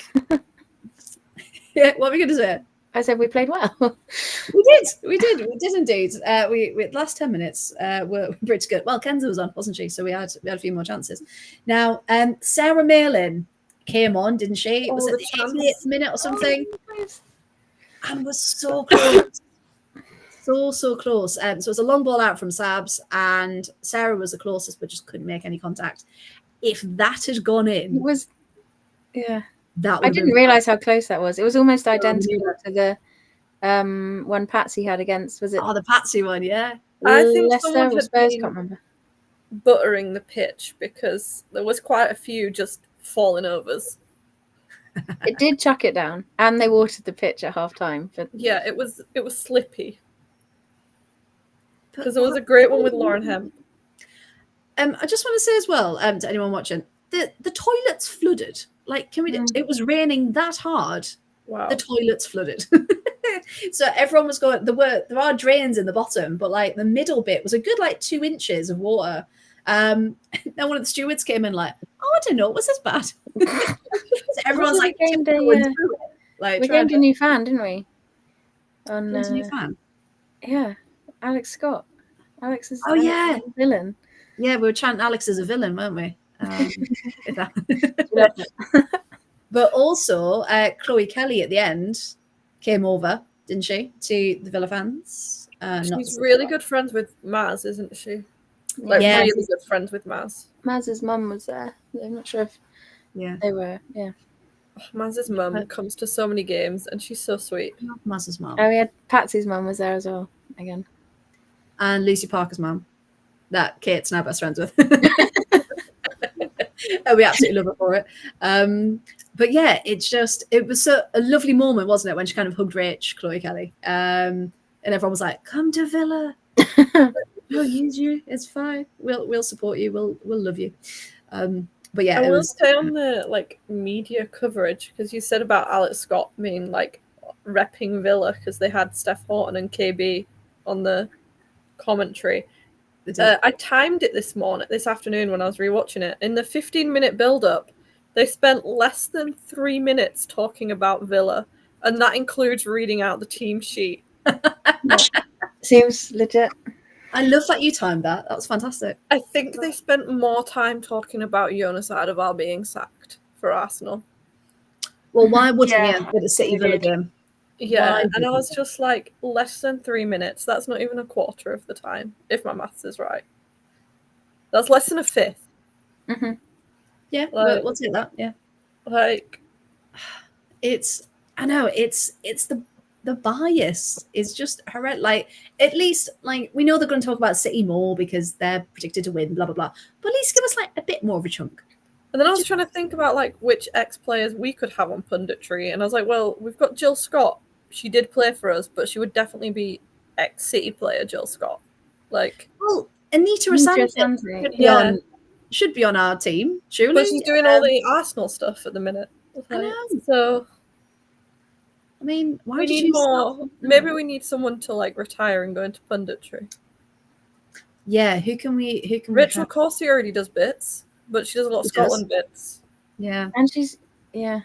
Yeah, what are we going to say? I said we played well. We did indeed. We last 10 minutes were pretty good. Well, Kenza was on, wasn't she? So we had a few more chances. Now, Sarah Malin came on, didn't she? Was it the 88th minute or something? And was so close. So close. So it was a long ball out from Sabs, and Sarah was the closest, but just couldn't make any contact. If that had gone in, It was, yeah. That I didn't realise how close that was. It was almost identical to the one Patsy had against. Was it? Oh, the Patsy one, yeah. I think Leicester someone or had Spurs? been Can't remember. buttering the pitch because there was quite a few just falling overs. It did chuck it down, and they watered the pitch at half time. But Yeah, it was slippy. Because there was a great one with Lauren Hemp. I just want to say as well, to anyone watching, the toilets flooded. Like, can we? It was raining that hard. Wow. The toilets flooded. So everyone was going. There are drains in the bottom, but like the middle bit was a good 2 inches of water. Then one of the stewards came in like, "Oh, I don't know, was this bad?" So everyone's like, we gained a new fan, didn't we? On a new fan. Yeah, Alex Scott. Alex is yeah, a villain. Yeah, we were chanting Alex as a villain, weren't we? But also, Chloe Kelly at the end came over, didn't she, to the Villa fans? She's really good friends with Maz, isn't she? Really good friends with Maz. Maz's mum was there. I'm not sure if they were. Yeah. Maz's mum comes to so many games, and she's so sweet. Maz's mum. Oh, we had Patsy's mum was there as well. Again. And Lucy Parker's mum, that Kate's now best friends with. And we absolutely love her for it. But yeah, it was a lovely moment, wasn't it, when she kind of hugged Rach, Chloe Kelly, and everyone was like, "Come to Villa, we'll use you. It's fine. We'll support you. We'll love you." But yeah, I will stay on the media coverage because you said about Alex Scott being repping Villa because they had Steph Horton and KB on the commentary. I timed it this afternoon when I was rewatching it. In the 15-minute build-up, they spent less than 3 minutes talking about Villa, and that includes reading out the team sheet. Seems legit. I love that you timed that. That was fantastic. I think they spent more time talking about Jonas Adeval being sacked for Arsenal. Well, why wouldn't you with a City Villa game? Yeah, and I was just like, less than 3 minutes. That's not even a quarter of the time, if my maths is right. That's less than a fifth. Mm-hmm. Yeah, we'll take that. Yeah, it's the bias is just horrendous. At least we know they're going to talk about City more because they're predicted to win, blah blah blah. But at least give us a bit more of a chunk. And then I was trying to think about which ex-players we could have on punditry, and I was like, well, we've got Jill Scott. She did play for us, but she would definitely be ex-City player Jill Scott. Well, Anita Asante should be on our team, surely. But she's doing all the Arsenal stuff at the minute. I know. So, I mean, why we did need you more? Maybe we need someone to retire and go into punditry. Yeah, who can we? Rachel Corsie already does bits, but she does a lot of Scotland bits. Yeah, and she's she's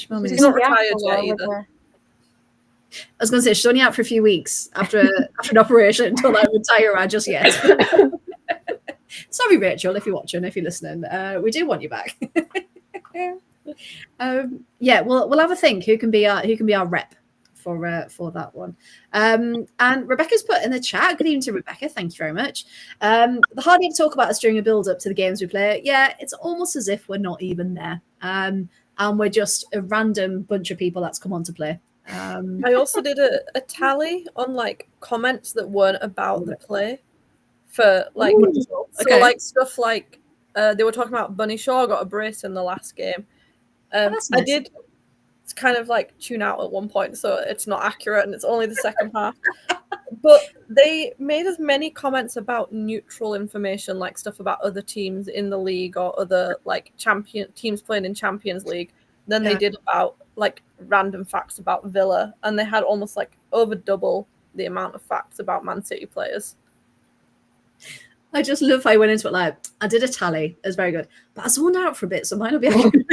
not retired yet either. I was going to say she's only out for a few weeks after an operation until I retire. Just yet. Sorry, Rachel, if you're watching, if you're listening, we do want you back. We'll have a think. Who can be our rep for that one? And Rebecca's put in the chat. Good evening to Rebecca. Thank you very much. The hardly to talk about us during a build up to the games we play. Yeah, it's almost as if we're not even there, and we're just a random bunch of people that's come on to play. I also did a tally on comments that weren't about the play for stuff they were talking about Bunny Shaw got a brace in the last game. Nice. I did kind of tune out at one point, so it's not accurate and it's only the second half. But they made as many comments about neutral information, stuff about other teams in the league or other teams playing in Champions League, than they did about random facts about Villa, and they had almost over double the amount of facts about Man City players. I just love how I went into it I did a tally. It was very good, but I zoned out for a bit, so it might not be accurate.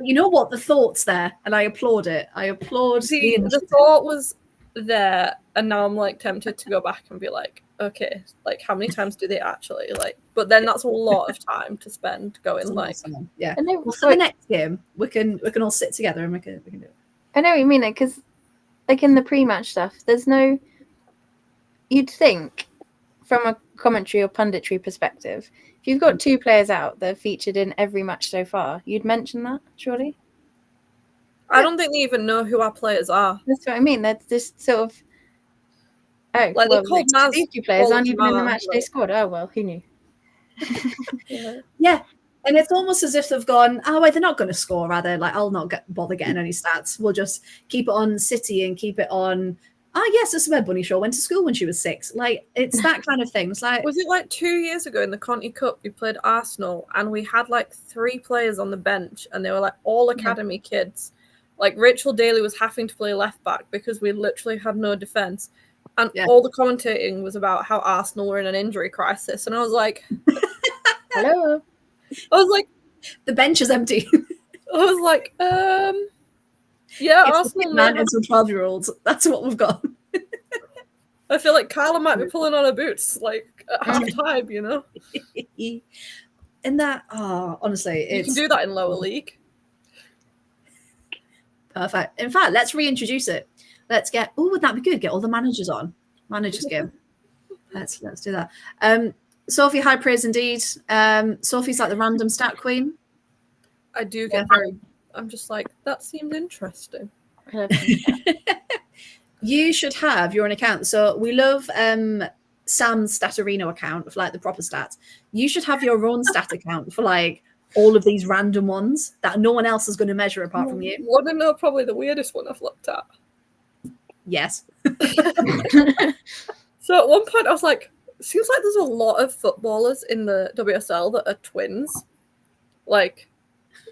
But you know what? The thought's there, and I applaud it. I applaud See, the the initiative. thought was there, and now I'm like tempted to go back and be like, okay, like how many times do they actually like? But then that's a lot of time to spend going like. Yeah. I know, Well, for the next game, we can all sit together and we can do it. I know what you mean, because like in the pre-match stuff, there's no. You'd think, from a commentary or punditry perspective, if you've got 2 players out that are featured in every match so far, you'd mention that, surely. I don't think they even know who our players are. That's what I mean. That's this sort of. Oh, Like, they're called Maz these 2 players all aren't the even in the time, match they like- scored. Oh well, who knew? Yeah. And it's almost as if they've gone, oh, wait, they're not going to score, rather. Like, I'll not bother getting any stats. We'll just keep it on City and keep it on. Yes, Isabel Bunny Shaw went to school when she was 6. Like, it's that kind of thing. It's like, Was it like 2 years ago in the Conti Cup we played Arsenal and we had like 3 players on the bench and they were like all academy kids. Like Rachel Daly was having to play left back because we literally had no defense. And all the commentating was about how Arsenal were in an injury crisis. And I was like, Hello. I was like, the bench is empty. yeah, It's Arsenal man may and some 12-year-olds. That's what we've got. I feel like Carla might be pulling on her boots like at half time, you know? And that, honestly, You can do that in lower league. Perfect. In fact, let's reintroduce it. Let's get. Oh, would that be good? Get all the managers on. Managers game. Let's do that. Sophie, high praise indeed. Sophie's like the random stat queen. I do get very. I'm just like, that seems interesting. You should have your own account. So we love Sam's Statarino account for like the proper stats. You should have your own stat account for like all of these random ones that no one else is going to measure apart from you. Want to know probably the weirdest one I've looked at? Yes. So at one point I was like, seems like there's a lot of footballers in the WSL that are twins. Like,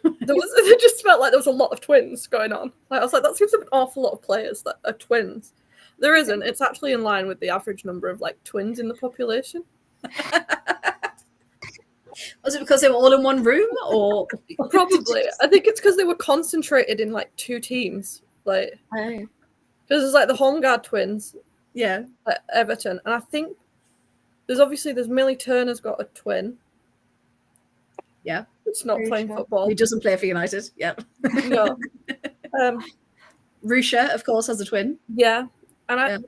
it just felt like there was a lot of twins going on. Like, I was like, that seems like an awful lot of players that are twins. There isn't. It's actually in line with the average number of like twins in the population. Was it because they were all in one room, or Probably. I think it's because they were concentrated in like 2 teams. Like, because there's like the Holmgard twins, yeah, at Everton, and I think there's Millie Turner's got a twin. Yeah, it's not playing football. He doesn't play for United. Yep. No. Rusha, of course, has a twin. Yeah, and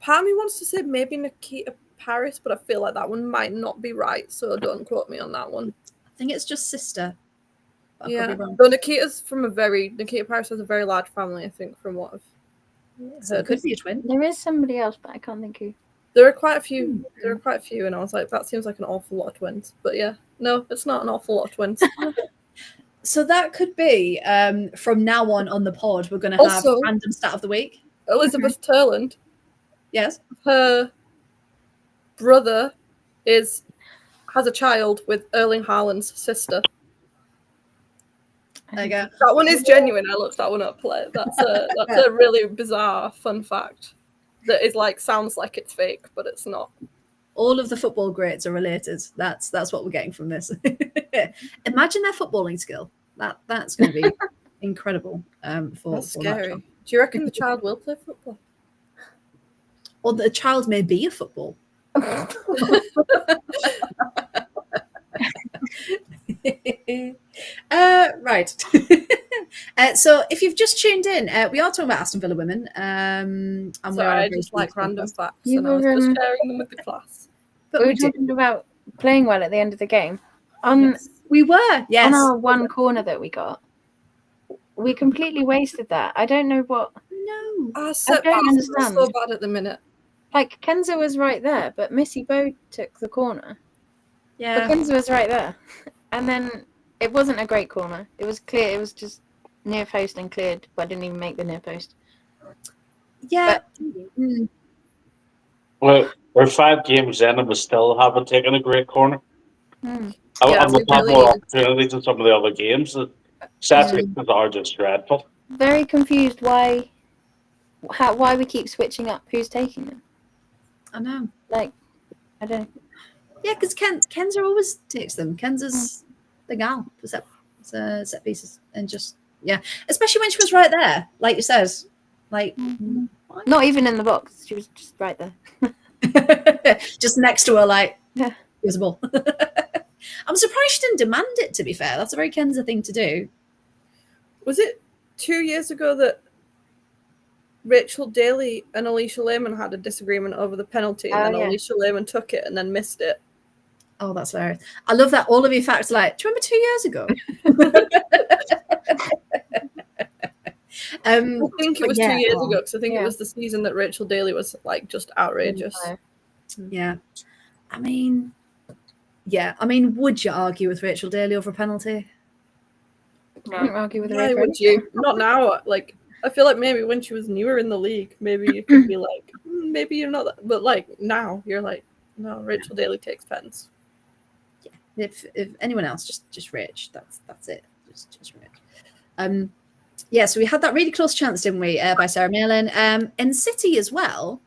part of me wants to say maybe Nikita Paris, but I feel like that one might not be right, so don't quote me on that one. I think it's just sister. Yeah, though Nikita Paris has a very large family, I think, from what I've heard. So it could be a twin. There is somebody else, but I can't think who. There are quite a few. And I was like, that seems like an awful lot of twins. But yeah, no, it's not an awful lot of twins. So that could be from now on the pod. We're going to have random stat of the week. Elizabeth Turland. Yes. Her brother has a child with Erling Haaland's sister. There you go. That one is genuine. I looked that one up. That's a really bizarre fun fact that is like sounds like it's fake, but it's not. All of the football greats are related. That's what we're getting from this. Imagine their footballing skill. That's going to be incredible. That's scary. Do you reckon the child will play football? Or the child may be a football. Right. So if you've just tuned in, we are talking about Aston Villa women. And I just like random facts, and I was just sharing them with the class. But we were talking about playing well at the end of the game. We were, yes. On our one corner that we got, we completely wasted that. I don't know what. No, I don't understand. So bad at the minute. Like Kenza was right there, but Missy Bo took the corner. Yeah, but Kenza was right there, and then it wasn't a great corner. It was clear. It was just near post and cleared, but I didn't even make the near post. Yeah. Well, we're 5 games in and we still haven't taken a great corner. Mm. And we've had more opportunities in some of the other games. The situations are just dreadful. Very confused why we keep switching up who's taking them. I know. Like, I don't. Yeah, because Kenza always takes them. Kenza's the gal. set pieces, and just especially when she was right there, like you said, like Not even in the box. She was just right there. just next to her, like Yeah. here's a ball. I'm surprised she didn't demand it. To be fair, that's a very Kenza thing to do. Was it 2 years ago that Rachel Daly and Alicia Lehman had a disagreement over the penalty, and then Alicia Lehman took it and then missed it? Oh, that's hilarious. I love that all of you facts like, do you remember 2 years ago? I think it was 2 years ago, because I think it yeah. was the season that Rachel Daly was like just outrageous. Yeah. I mean, would you argue with Rachel Daly over a penalty? I wouldn't argue with her. Why would you? Not now. Like, I feel like maybe when she was newer in the league, maybe you could be like, maybe you're not that. But like now, you're like, no, Rachel Daly takes pens. Yeah. If anyone else, just Rich. That's it. Just Rich. Yeah. So we had that really close chance, didn't we? By Sarah Malin. And City as well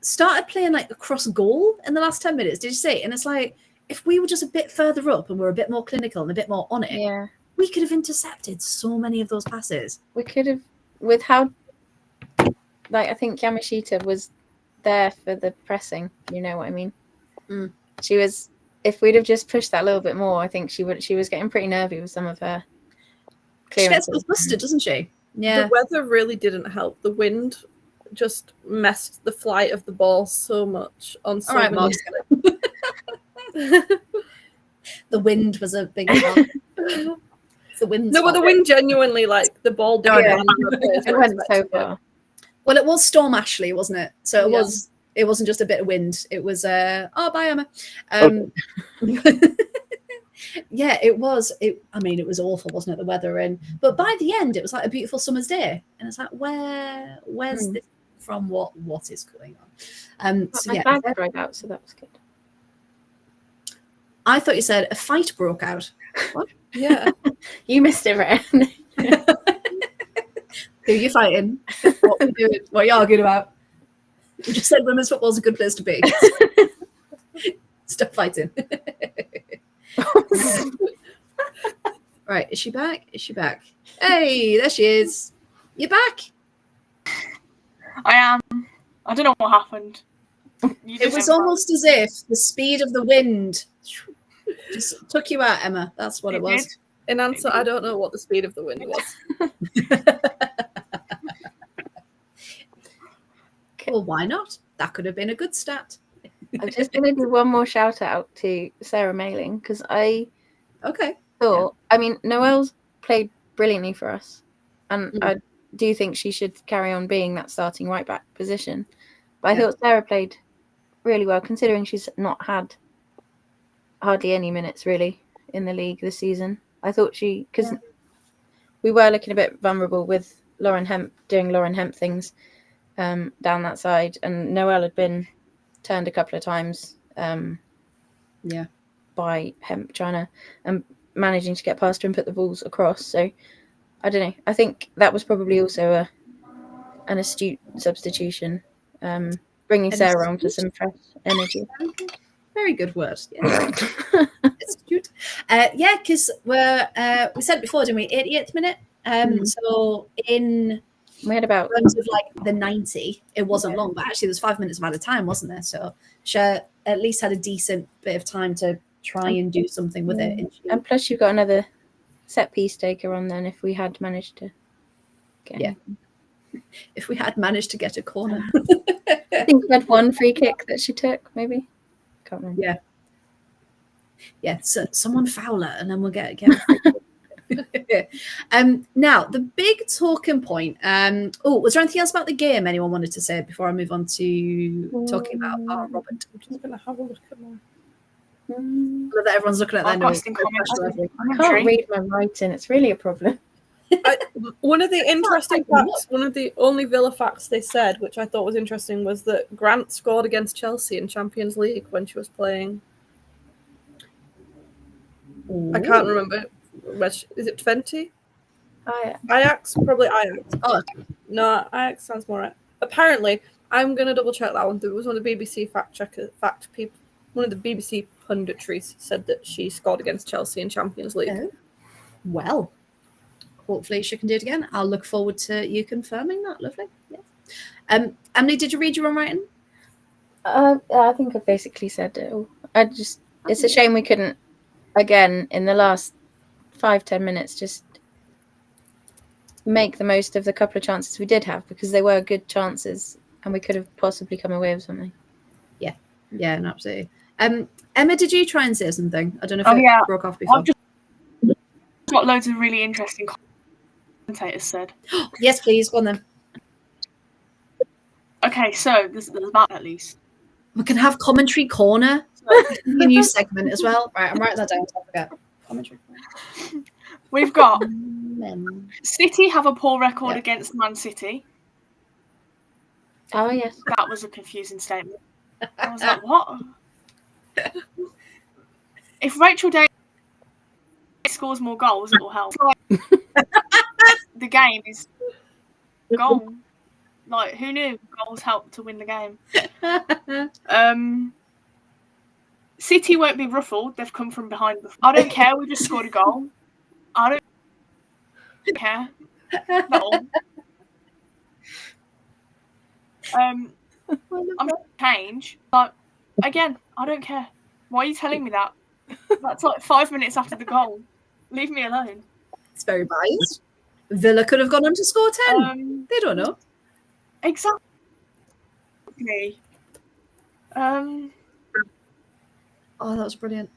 started playing like across goal in the last 10 minutes. Did you see? And it's like, if we were just a bit further up and we're a bit more clinical and a bit more on it, we could have intercepted so many of those passes. We could have, with how, like, I think Yamashita was there for the pressing. You know what I mean? She was. If we'd have just pushed that a little bit more, I think she would. She was getting pretty nervy with some of her clearances. She gets flustered, doesn't she? Yeah. The weather really didn't help. The wind just messed the flight of the ball so much on so many. Mark. The wind was a big one. The wind. No, but the wind genuinely, like, the ball didn't land. It went so far. Well, it was Storm Ashley, wasn't it? So it was. It wasn't just a bit of wind. It was bye Emma. Yeah, it was. I mean, it was awful, wasn't it? The weather but by the end, it was like a beautiful summer's day, and it's like, where's this from? What is going on? So My flag broke out, so that was good. I thought you said a fight broke out. What? Yeah, you missed it, right? Who are you fighting? What are you doing? What are you arguing about? You just said women's football's a good place to be. Stop fighting. Right, is she back? Hey, there she is. You're back. I am. I don't know what happened. It was almost as if the speed of the wind just took you out, Emma. That's what it was. In answer, I don't know what the speed of the wind was. Well, why not? That could have been a good stat. I'm just going to do one more shout out to Sarah Mailing, because I thought, I mean, Noelle's played brilliantly for us, and I do think she should carry on being that starting right back position. But I thought Sarah played really well, considering she's not had hardly any minutes really in the league this season. I thought because we were looking a bit vulnerable with Lauren Hemp doing Lauren Hemp things down that side, and Noelle had been turned a couple of times by Hemp trying to managing to get past her and put the balls across. So I don't know, I think that was probably also an astute substitution, bringing Sarah on for some fresh energy. Very good word. Yeah. Astute. Because we said before, didn't we, 88th minute? So we had about terms of like the 90, it wasn't long, but actually there's 5 minutes of added time, wasn't there? So she at least had a decent bit of time to try and do something with it. And plus you've got another set piece taker on then if we had managed to get if we had managed to get a corner. I think we had one free kick that she took, maybe. Can't remember. Yeah, so someone foul her and then we'll get now the big talking point. Was there anything else about the game anyone wanted to say before I move on to talking about Robert? I'm just gonna have a look at my. I love that everyone's looking at their notes. I can't read my writing. It's really a problem. One of the interesting facts, one of the only Villa facts they said, which I thought was interesting, was that Grant scored against Chelsea in Champions League when she was playing. I can't remember. Is it 20? Ajax? Probably Ajax. Oh, no, Ajax sounds more right. Apparently, I'm going to double check that one. There was one of the BBC people. One of the BBC punditries said that she scored against Chelsea in Champions League. Well, hopefully she can do it again. I'll look forward to you confirming that. Lovely. Yeah. Emily, did you read your own writing? I think I basically said it all. It's a shame we couldn't, again, in the last 5-10 minutes, just make the most of the couple of chances we did have, because they were good chances and we could have possibly come away with something. Yeah, no, absolutely. Emma, did you try and say something? I don't know if it broke off before. I've just got loads of really interesting commentators said. Yes, please. Go on then. Okay, so there's about at least. We can have commentary corner. A new segment as well. Right, I'm writing that down so I forget. Commentary corner. We've got City have a poor record against Man City. Oh, yes. That was a confusing statement. I was like, what? If Rachel Day scores more goals, it will help. The game is goal. Like, who knew goals help to win the game? City won't be ruffled. They've come from behind before. I don't care. We just scored a goal. I don't care. No. I'm change, but again, I don't care. Why are you telling me that? That's like 5 minutes after the goal. Leave me alone. It's very biased. Villa could have gone on to score 10. They don't know. Exactly. Oh, that was brilliant.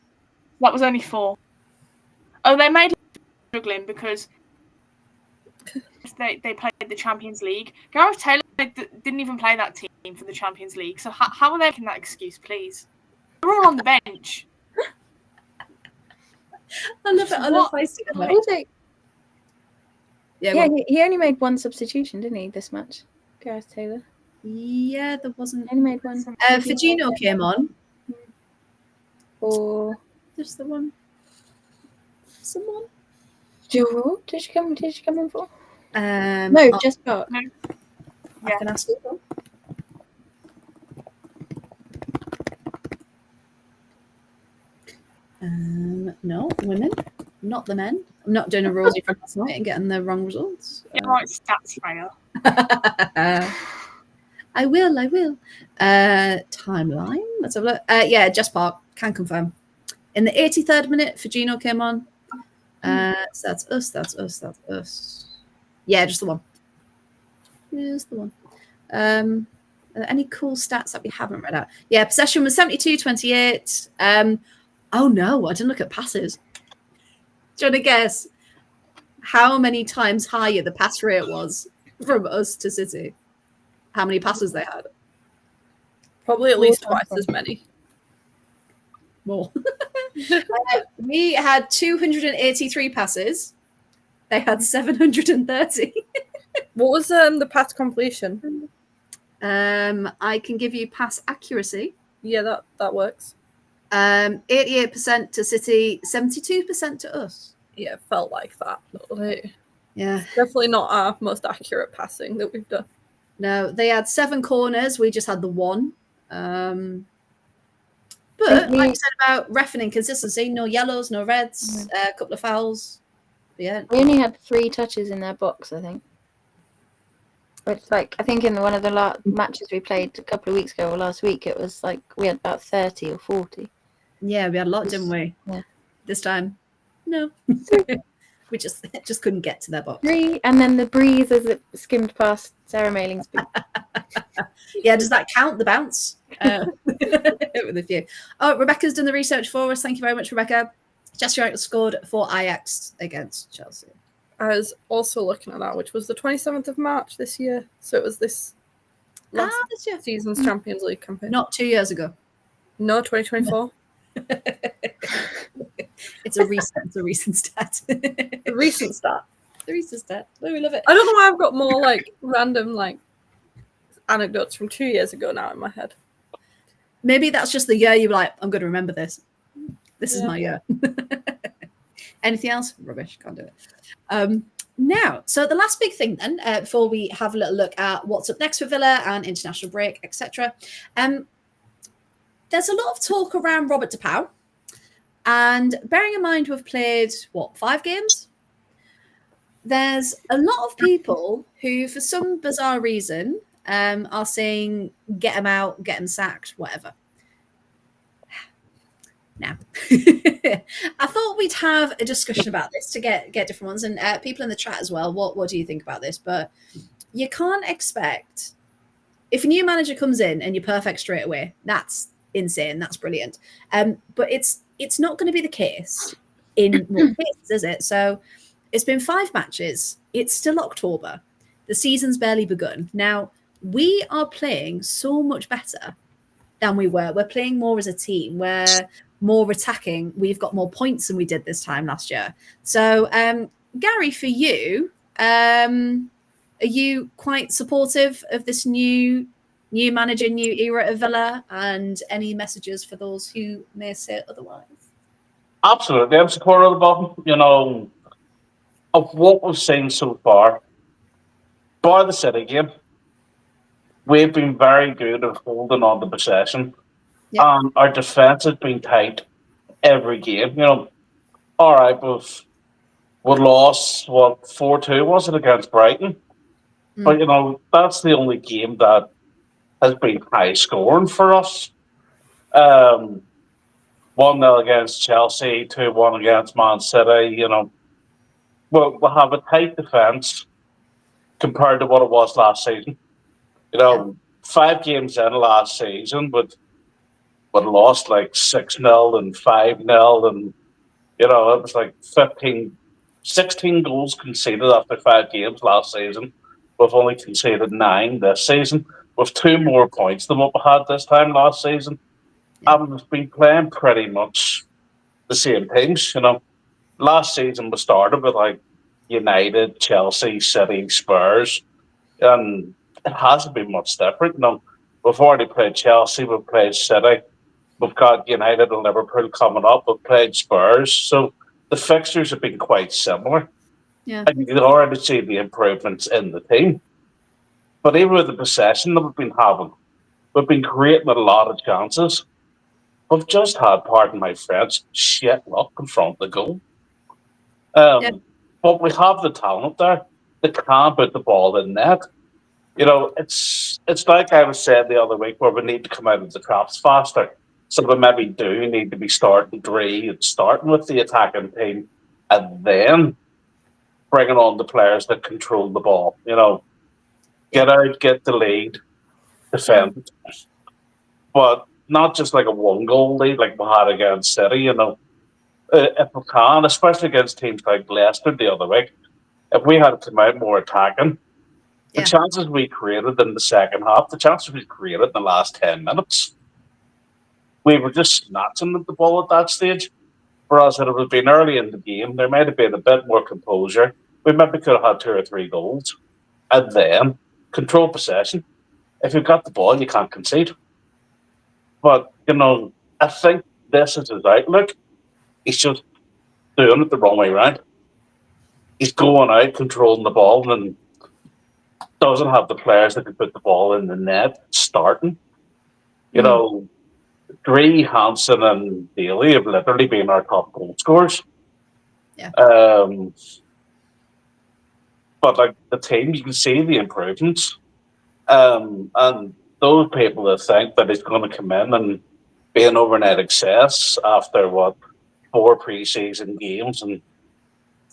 That was only 4. Oh, they made it struggling because they played the Champions League. Gareth Taylor didn't even play that team for the Champions League. So how are they making that excuse, please? They're all on the bench. I love it. I love feisty. Yeah, he only made one substitution, didn't he, this match? Gareth Taylor. Yeah, there wasn't. He only made one. Fagino came on. Or just the one. Someone. Joe, did you come in for? No, just got. No. I can ask you. No, women, not the men. I'm not doing a Rosie from last night and getting the wrong results. Get right stats, Freya. I will. Timeline. Let's have a look. Yeah, Just Park. Can confirm. In the 83rd minute, Fagino came on. So that's us. Yeah, just the one. Just the one. Are there any cool stats that we haven't read out? Yeah, possession was 72-28. Oh no, I didn't look at passes. Do you want to guess how many times higher the pass rate was from us to City? How many passes they had? Probably at least twice as many. More. We had 283 passes. They had 730. What was the pass completion? I can give you pass accuracy. Yeah, that works. 88% to City, 72% to us. Yeah, it felt like that. Yeah. Definitely not our most accurate passing that we've done. No, they had 7 corners. We just had the 1. But like you said about reffing inconsistency, no yellows, no reds, a couple of fouls. Yeah. We only had 3 touches in their box, I think. Which, I think in one of the matches we played a couple of weeks ago or last week, it was we had about 30 or 40. Yeah, we had a lot, didn't we? Yeah. This time, no. We just couldn't get to their box. 3, and then the breeze as it skimmed past Sarah Mailing's boot. Yeah, does that count, the bounce? With a few. Oh, Rebecca's done the research for us. Thank you very much, Rebecca. Jess United scored for Ajax against Chelsea. I was also looking at that, which was the 27th of March this year. So it was this last this year. season's Champions League campaign. Not 2 years ago. No, 2024. It's a recent stat. The recent stat. Oh, we love it. I don't know why I've got more random anecdotes from 2 years ago now in my head. Maybe that's just the year you were like, I'm going to remember this. This is my year. Anything else? Rubbish. Can't do it. Now, so the last big thing then, before we have a little look at what's up next for Villa and international break, etc. There's a lot of talk around Robert DePau. And bearing in mind we've played, 5 games there's a lot of people who, for some bizarre reason, are saying get him out, get him sacked, whatever. Now, I thought we'd have a discussion about this to get different ones, and people in the chat as well. What do you think about this? But you can't expect, if a new manager comes in and you're perfect straight away, that's insane. That's brilliant. But it's not going to be the case in more cases, is it? So it's been 5 matches. It's still October. The season's barely begun. Now, we are playing so much better than we were. We're playing more as a team. We're more attacking. We've got more points than we did this time last year. So, Gary, for you, are you quite supportive of this new manager, new era of Villa, and any messages for those who may say otherwise? Absolutely, I'm supportive of them. Of what we've seen so far. By the City game, we've been very good at holding on to possession. Yep. Our defence has been tight every game. All right, we lost, 4-2 was it against Brighton? But, that's the only game that has been high scoring for us. 1-0 against Chelsea, 2-1 against Man City. We'll have a tight defence compared to what it was last season. 5 games in last season, but lost like 6-0 and 5-0, and it was like 16 goals conceded after 5 games last season. We've only conceded 9 this season, with 2 more points than what we had this time last season. And we've been playing pretty much the same teams. Last season we started with like United, Chelsea, City, Spurs, and it hasn't been much different. We've already played Chelsea, we've played City, we've got United and Liverpool coming up, we've played Spurs, so the fixtures have been quite similar. Yeah. And you can already see the improvements in the team. But even with the possession that we've been having, we've been creating a lot of chances. We've just had, pardon my French, shit luck in front of the goal. But we have the talent there that can put the ball in net. It's like I was saying the other week, where we need to come out of the traps faster. So we maybe do need to be starting with the attacking team, and then bringing on the players that control the ball. Get out, get the lead, defend. But not just like a 1-goal lead like we had against City. If we can, especially against teams like Leicester the other week, if we had come out more attacking, the chances we created in the second half, the chances we created in the last 10 minutes, we were just snatching at the ball at that stage. Whereas if it had been early in the game, there might have been a bit more composure. We maybe could have had 2 or 3 goals. And then control possession. If you've got the ball, you can't concede. But, I think this is his outlook. He's just doing it the wrong way around. He's going out, controlling the ball, and doesn't have the players that can put the ball in the net starting. Dree, Hansen, and Daly have literally been our top goal scorers. Yeah. But like the team, you can see the improvements. And those people that think that he's going to come in and be an overnight success after 4 pre-season games and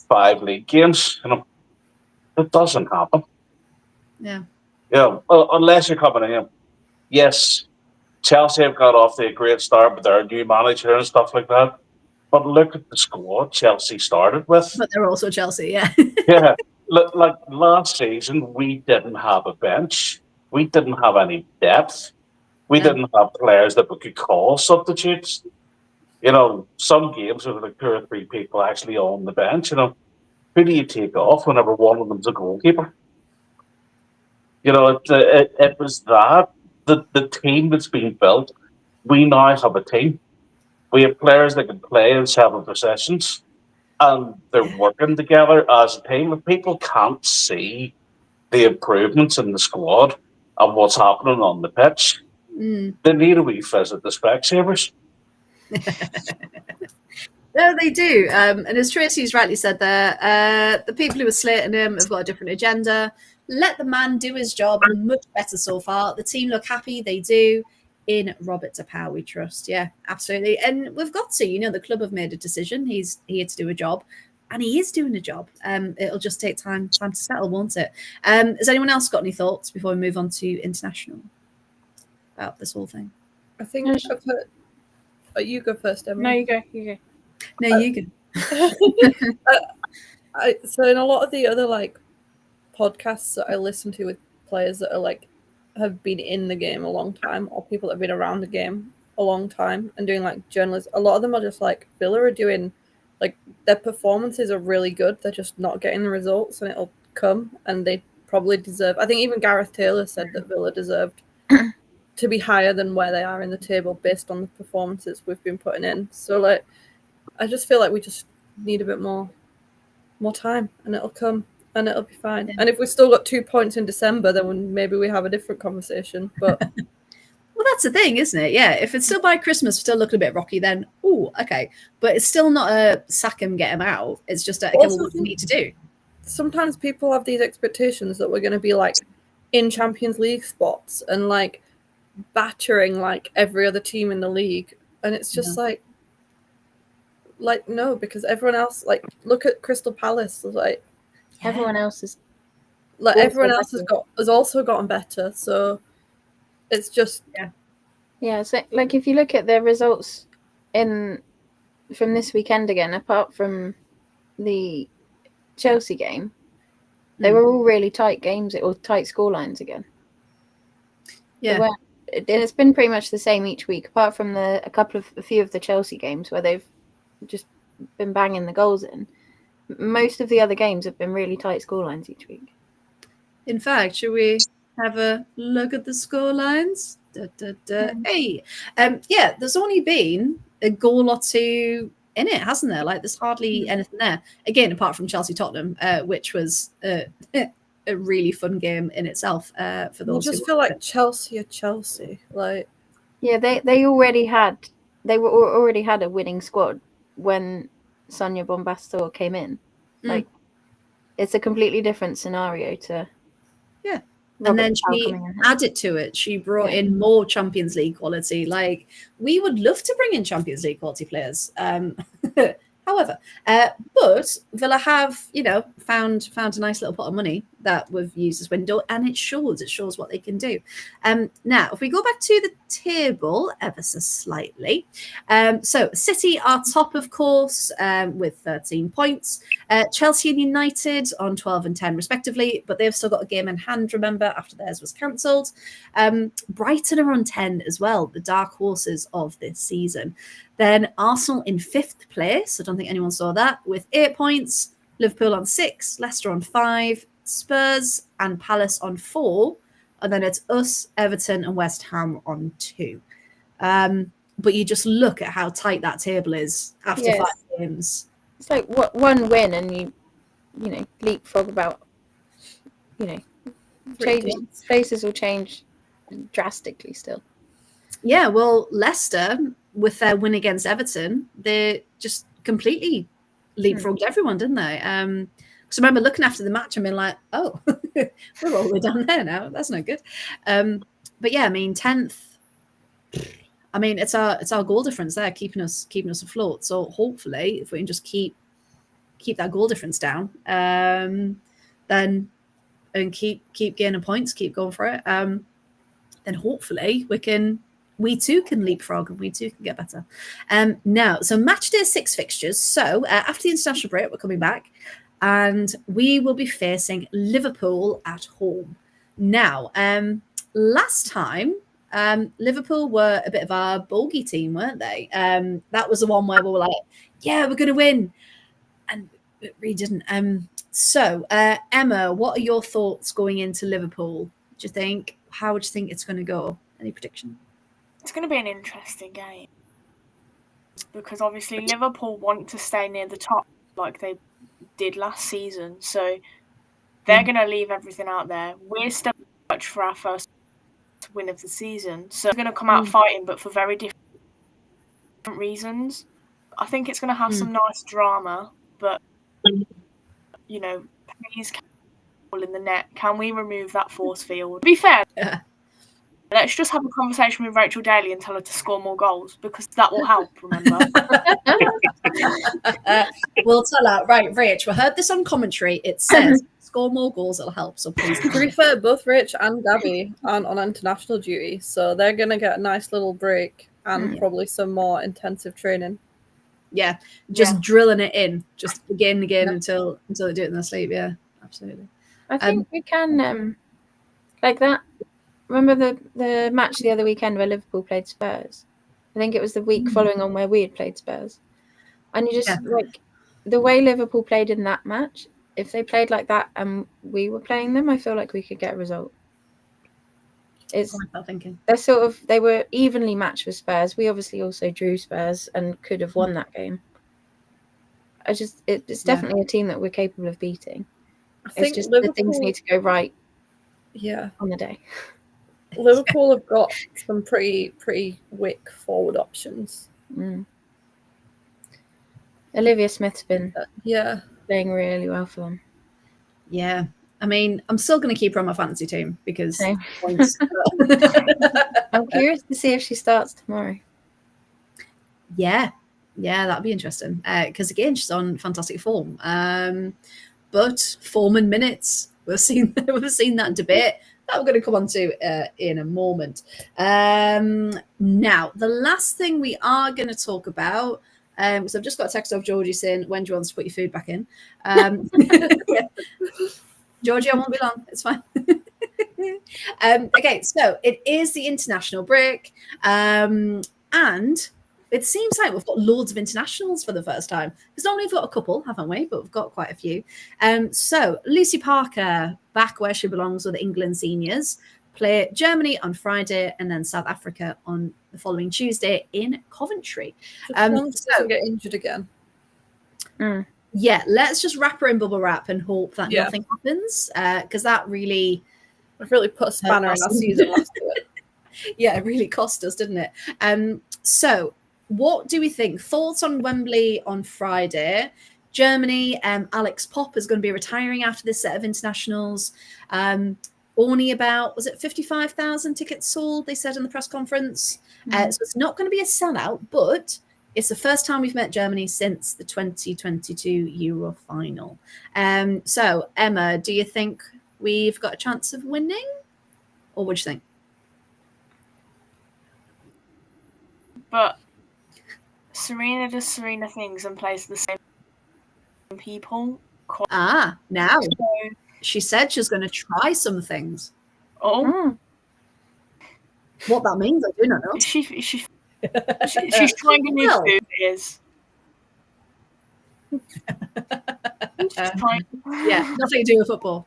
5 league games, it doesn't happen. Yeah. Unless you're coming in. Yes, Chelsea have got off to a great start with their new manager and stuff like that. But look at the squad Chelsea started with. But they're also Chelsea, yeah. Yeah. Look, like last season, we didn't have a bench. We didn't have any depth. We didn't have players that we could call substitutes. Some games with like 2 or 3 people actually on the bench. Who do you take off whenever one of them's a goalkeeper? It was that. The team that's being built, we now have a team. We have players that can play in 7 possessions, and they're working together as a team. If people can't see the improvements in the squad and what's happening on the pitch, they need to revisit the Specsavers. No, they do. And as Tracy's rightly said there, the people who are slating him have got a different agenda. Let the man do his job. Much better so far. The team look happy. They do. In Robert DePau, we trust. Yeah, absolutely. And we've got to. The club have made a decision. He's here to do a job. And he is doing a job. It'll just take time to settle, won't it? Has anyone else got any thoughts before we move on to international about this whole thing? I think I've heard. You go first, Emma. No, you go. You go. No, you can. So in a lot of the other podcasts that I listen to with players that are have been in the game a long time, or people that have been around the game a long time and doing journalism, a lot of them are just Villa are doing their performances are really good. They're just not getting the results, and it'll come, and they probably deserve. I think even Gareth Taylor said that Villa deserved to be higher than where they are in the table based on the performances we've been putting in. So I just feel we just need a bit more time, and it'll come, and it'll be fine. Yeah. And if we've still got 2 points in December, then maybe we have a different conversation. But well, that's the thing, isn't it? Yeah, if it's still by Christmas, still looking a bit rocky, then okay. But it's still not a sack him, get him out. It's just what do we need to do? Sometimes people have these expectations that we're going to be in Champions League spots and battering every other team in the league, and it's just no, because everyone else look at Crystal Palace, everyone else is everyone else has also gotten better, so it's just so if you look at the results from this weekend again, apart from the Chelsea game, they were all really tight games or tight scorelines again. Yeah. It's been pretty much the same each week, apart from a few of the Chelsea games where they've just been banging the goals in. Most of the other games have been really tight scorelines each week. In fact, should we have a look at the scorelines? Hey, there's only been a goal or two in it, hasn't there? There's hardly anything there. Again, apart from Chelsea Tottenham, which was a really fun game in itself. For those, you just feel Chelsea are Chelsea. They already had a winning squad when Sonia Bombastor came in. It's a completely different scenario to and then she added to it. She brought in more Champions League quality. We would love to bring in Champions League quality players. However, but Villa have, found a nice little pot of money that we've used this window, and it shows what they can do. Now, if we go back to the table ever so slightly, so City are top, of course, with 13 points. Chelsea and United on 12 and 10 respectively, but they've still got a game in hand, remember, after theirs was cancelled. Brighton are on 10 as well, the dark horses of this season. Then Arsenal in 5th place. I don't think anyone saw that, with 8 points. Liverpool on 6, Leicester on 5, Spurs and Palace on 4. And then it's us, Everton and West Ham on 2. But you just look at how tight that table is after 5 games. It's one win and you leapfrog about, faces will change drastically still. Yeah, well, Leicester, with their win against Everton, they just completely leapfrogged everyone, didn't they? Because I remember looking after the match and being like, oh, we're all the way down there now. That's no good. But yeah, 10th. It's our goal difference there, keeping us afloat. So hopefully, if we can just keep that goal difference down, then and keep gaining points, keep going for it, then hopefully we too can leapfrog and we too can get better. Now, so Matchday 6 fixtures. So after the international break, we're coming back and we will be facing Liverpool at home. Now, last time, Liverpool were a bit of our bogey team, weren't they? That was the one where we were like, yeah, we're going to win. And it really didn't. So, Emma, what are your thoughts going into Liverpool? How would you think it's going to go? Any prediction? It's going to be an interesting game because obviously Liverpool want to stay near the top like they did last season. So they're going to leave everything out there. We're still much for our first win of the season. So we're going to come out fighting, but for very different reasons. I think it's going to have some nice drama, but please, in the net, can we remove that force field? To be fair, let's just have a conversation with Rachel Daly and tell her to score more goals, because that will help. Remember. We'll tell her, right, Rach, we heard this on commentary. It says score more goals, it'll help. So please. To be fair, both Rich and Gabby aren't on international duty, so they're going to get a nice little break and probably some more intensive training. Yeah, just drilling it in, just again and again until they do it in their sleep. Yeah, absolutely. I think we can, like that. Remember the match the other weekend where Liverpool played Spurs? I think it was the week following on where we had played Spurs. And you just, like, the way Liverpool played in that match, if they played like that and we were playing them, I feel like we could get a result. They were evenly matched with Spurs. We obviously also drew Spurs and could have won that game. It's definitely a team that we're capable of beating. It's just the things need to go right. Yeah, on the day. Liverpool have got some pretty wick forward options. Olivia Smith's been playing really well for them. Yeah. I mean, I'm still going to keep her on my fantasy team because points. I'm curious to see if she starts tomorrow. Yeah, that'd be interesting. Because again, she's on fantastic form. But form and minutes, we've seen that debate that we're going to come on to in a moment. Now, the last thing we are going to talk about. So I've just got a text off Georgie saying, when do you want to put your food back in? Georgie, I won't be long. It's fine. Okay, so it is the international break. And it seems like we've got loads of internationals for the first time. Because normally we've got a couple, haven't we? But we've got quite a few. So Lucy Parker, back where she belongs with the England seniors, play Germany on Friday and then South Africa on the following Tuesday in Coventry. Doesn't get injured again. Yeah, let's just wrap her in bubble wrap and hope that nothing happens. Because that really... I've really put a spanner in our season last year. Yeah, it really cost us, didn't it? So what do we think? Thoughts on Wembley on Friday? Germany, Alex Popp is going to be retiring after this set of internationals. Only about, was it 55,000 tickets sold, they said in the press conference. So it's not going to be a sellout, but it's the first time we've met Germany since the 2022 Euro final. So, Emma, do you think we've got a chance of winning? Or what do you think? But Serena does Serena things and plays the same people. Now she said she's going to try some things. Oh. What that means, I do not know. She's trying a new food, is. Yeah, nothing to do with football.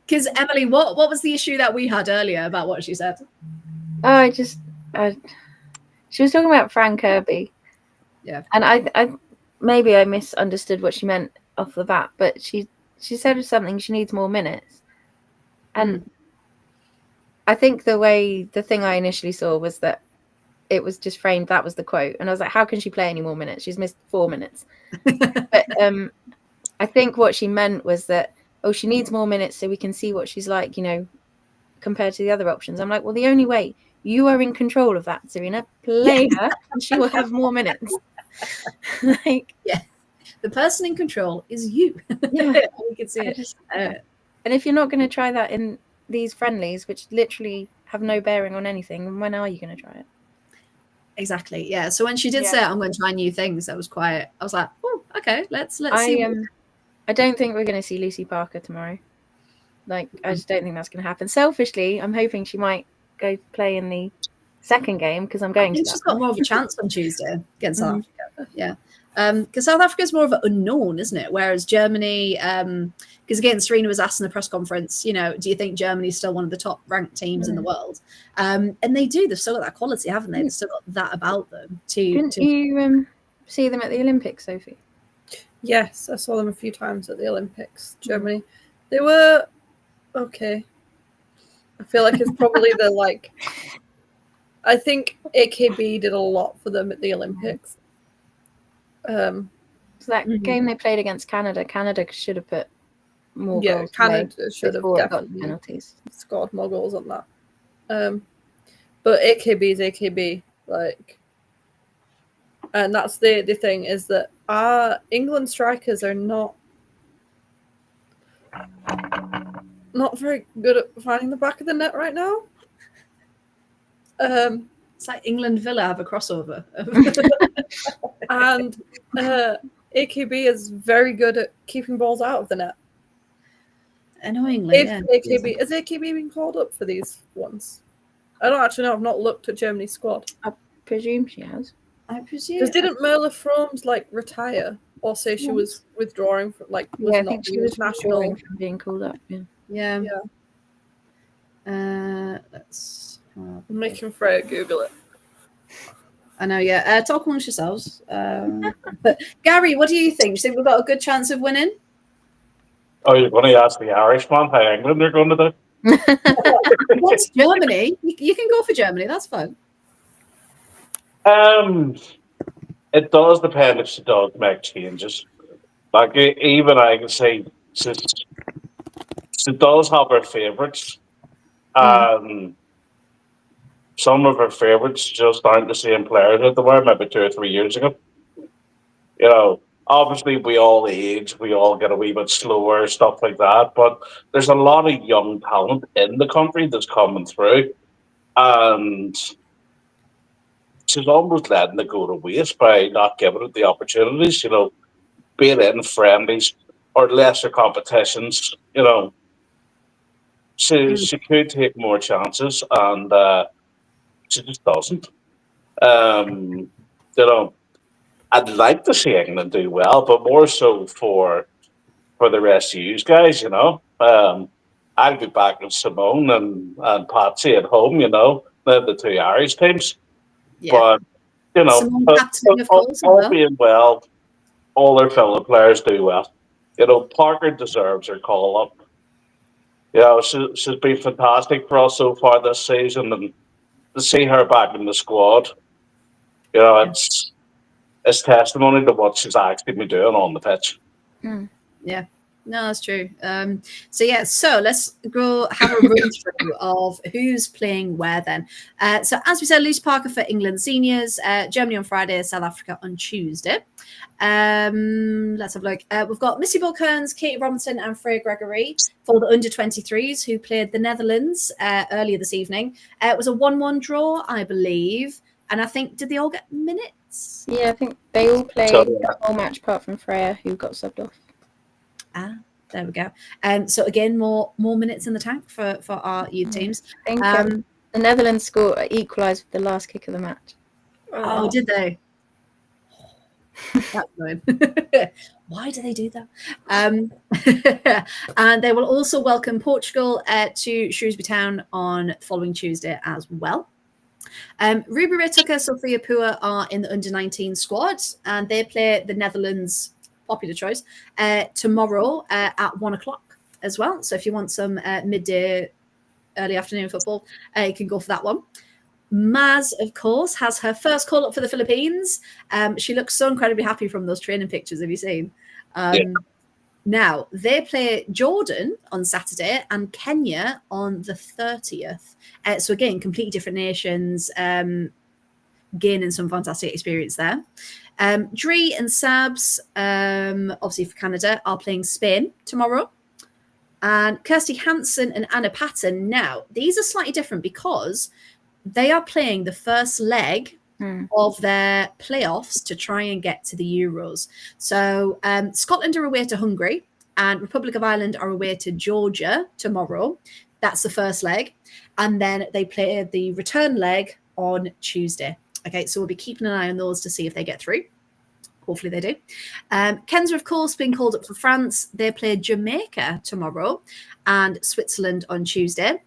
Because Emily, what was the issue that we had earlier about what she said? She was talking about Fran Kirby. Yeah. And I maybe I misunderstood what she meant off the bat, but she said something, she needs more minutes. And I think the thing I initially saw was that it was just framed, that was the quote. And I was like, how can she play any more minutes? She's missed 4 minutes. But I think what she meant was that, she needs more minutes so we can see what she's like, compared to the other options. I'm like, well, the only way you are in control of that, Serena, play her and she will have more minutes. The person in control is you. Yeah, we can see it. And if you're not going to try that in these friendlies, which literally have no bearing on anything, when are you going to try it? Exactly. Yeah. So when she did say, I'm going to try new things, I was like, oh, okay, let's see. I don't think we're going to see Lucy Parker tomorrow. I just don't think that's going to happen. Selfishly, I'm hoping she might go play in the second game because I'm going to. She's got more of a chance on Tuesday against South Africa. Yeah. Because South Africa is more of an unknown, isn't it? Whereas Germany, because again, Serena was asked in the press conference, do you think Germany's still one of the top ranked teams in the world? And they do. They've still got that quality, haven't they? They've still got that about them. Didn't you see them at the Olympics, Sophie? Yes, I saw them a few times at the Olympics, Germany. They were okay. I feel like it's probably I think AKB did a lot for them at the Olympics. So that game they played against Canada, Canada should have put more Yeah, goals away Canada should have before it got to definitely penalties. scored more goals on that. But AKB is AKB, like, and that's the thing is that our England strikers are not very good at finding the back of the net right now. It's like England Villa have a crossover. And AKB is very good at keeping balls out of the net. Annoyingly, If yeah. AKB is AKB being called up for these ones? I don't actually know. I've not looked at Germany's squad. I presume she has. I presume. Because didn't Merla Froms like retire or say she was withdrawing from was Yeah, I not think she being was international? withdrawing from being called up. Yeah. Let's. I'm making Freya Google it. I know, yeah. Talk amongst yourselves. But Gary, what do you think? Do you think we've got a good chance of winning? Oh, you're going to ask the Irishman how England are going to do? Against Germany, you can go for Germany. That's fine. It does depend if she does make changes. Like, even I can say she does have her favourites. Some of her favourites just aren't the same players that they were maybe 2 or 3 years ago. You know, obviously we all age, we all get a wee bit slower, stuff like that. But there's a lot of young talent in the country that's coming through. And she's almost letting it go to waste by not giving it the opportunities, be it in friendlies or lesser competitions, She could take more chances and she just doesn't. I'd like to see England do well, but more so for the rest of you guys, I'll be backing Simone and Patsy at home, the two Irish teams. Yeah. But, Simone captaining, of course, all being well, all their fellow players do well. Parker deserves her call up. She's been fantastic for us so far this season, and to see her back in the squad, it's testimony to what she's actually been doing on the pitch. Yeah. No, that's true. So let's go have a run through of who's playing where then. So as we said, Lucy Parker for England seniors, Germany on Friday, South Africa on Tuesday. Let's have a look. We've got Missy Bulkearns, Katie Robinson and Freya Gregory for the under-23s who played the Netherlands earlier this evening. It was a 1-1 draw, I believe. And I think, did they all get minutes? Yeah, I think they all played the whole match apart from Freya, who got subbed off. There we go. So again, more minutes in the tank for our youth teams. I think the Netherlands equalised with the last kick of the match. Oh, did they? That's annoying. Why do they do that? And they will also welcome Portugal to Shrewsbury Town on following Tuesday as well. Ruby Ray Tucker, Sophia Pua are in the under-19 squad, and they play the Netherlands, popular choice, tomorrow at 1:00 as well. So if you want some midday, early afternoon football, you can go for that one. Maz, of course, has her first call up for the Philippines. She looks so incredibly happy from those training pictures. Have you seen? Now, they play Jordan on Saturday and Kenya on the 30th. So again, completely different nations, gaining some fantastic experience there. Dree and Sabs, obviously for Canada, are playing Spain tomorrow. And Kirsty Hansen and Anna Patton. Now, these are slightly different because they are playing the first leg of their playoffs to try and get to the Euros. So Scotland are away to Hungary and Republic of Ireland are away to Georgia tomorrow. That's the first leg. And then they play the return leg on Tuesday. Okay, so we'll be keeping an eye on those to see if they get through. Hopefully they do. Kenza, of course, being called up for France. They play Jamaica tomorrow and Switzerland on Tuesday.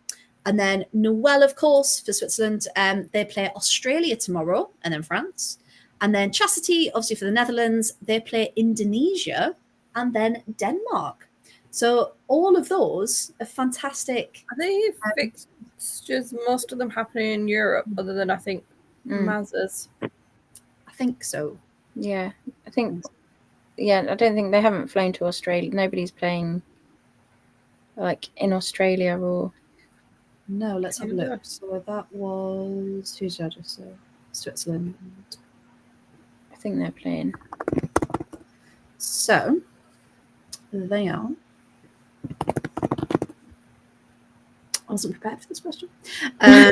And then Noelle, of course, for Switzerland, they play Australia tomorrow and then France. And then Chastity, obviously for the Netherlands, they play Indonesia and then Denmark. So all of those are fantastic. Are they fixtures, most of them happening in Europe, other than I think Maz's? I think so. Yeah, I think. Yeah, I don't think they haven't flown to Australia. Nobody's playing like in Australia or. No, let's have a look. So that was who's the other? So Switzerland. I think they're playing. So they are. I wasn't prepared for this question. I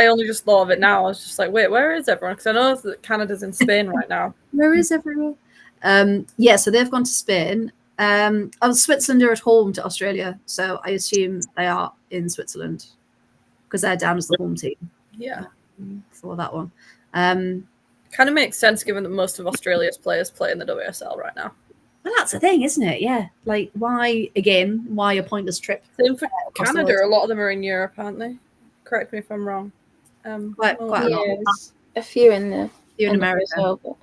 only just thought of it now. I was just like, wait, where is everyone? Because I know that Canada's in Spain right now. Where is everyone? Yeah, so they've gone to Spain. Switzerland are at home to Australia, so I assume they are in Switzerland because they're down as the home team. Yeah, for that one. Kind of makes sense given that most of Australia's players play in the WSL right now. Well, that's the thing, isn't it? Yeah, like why a pointless trip? Same for Canada. A lot of them are in Europe, aren't they? Correct me if I'm wrong. Quite a lot. There's a few in the in America. Well, but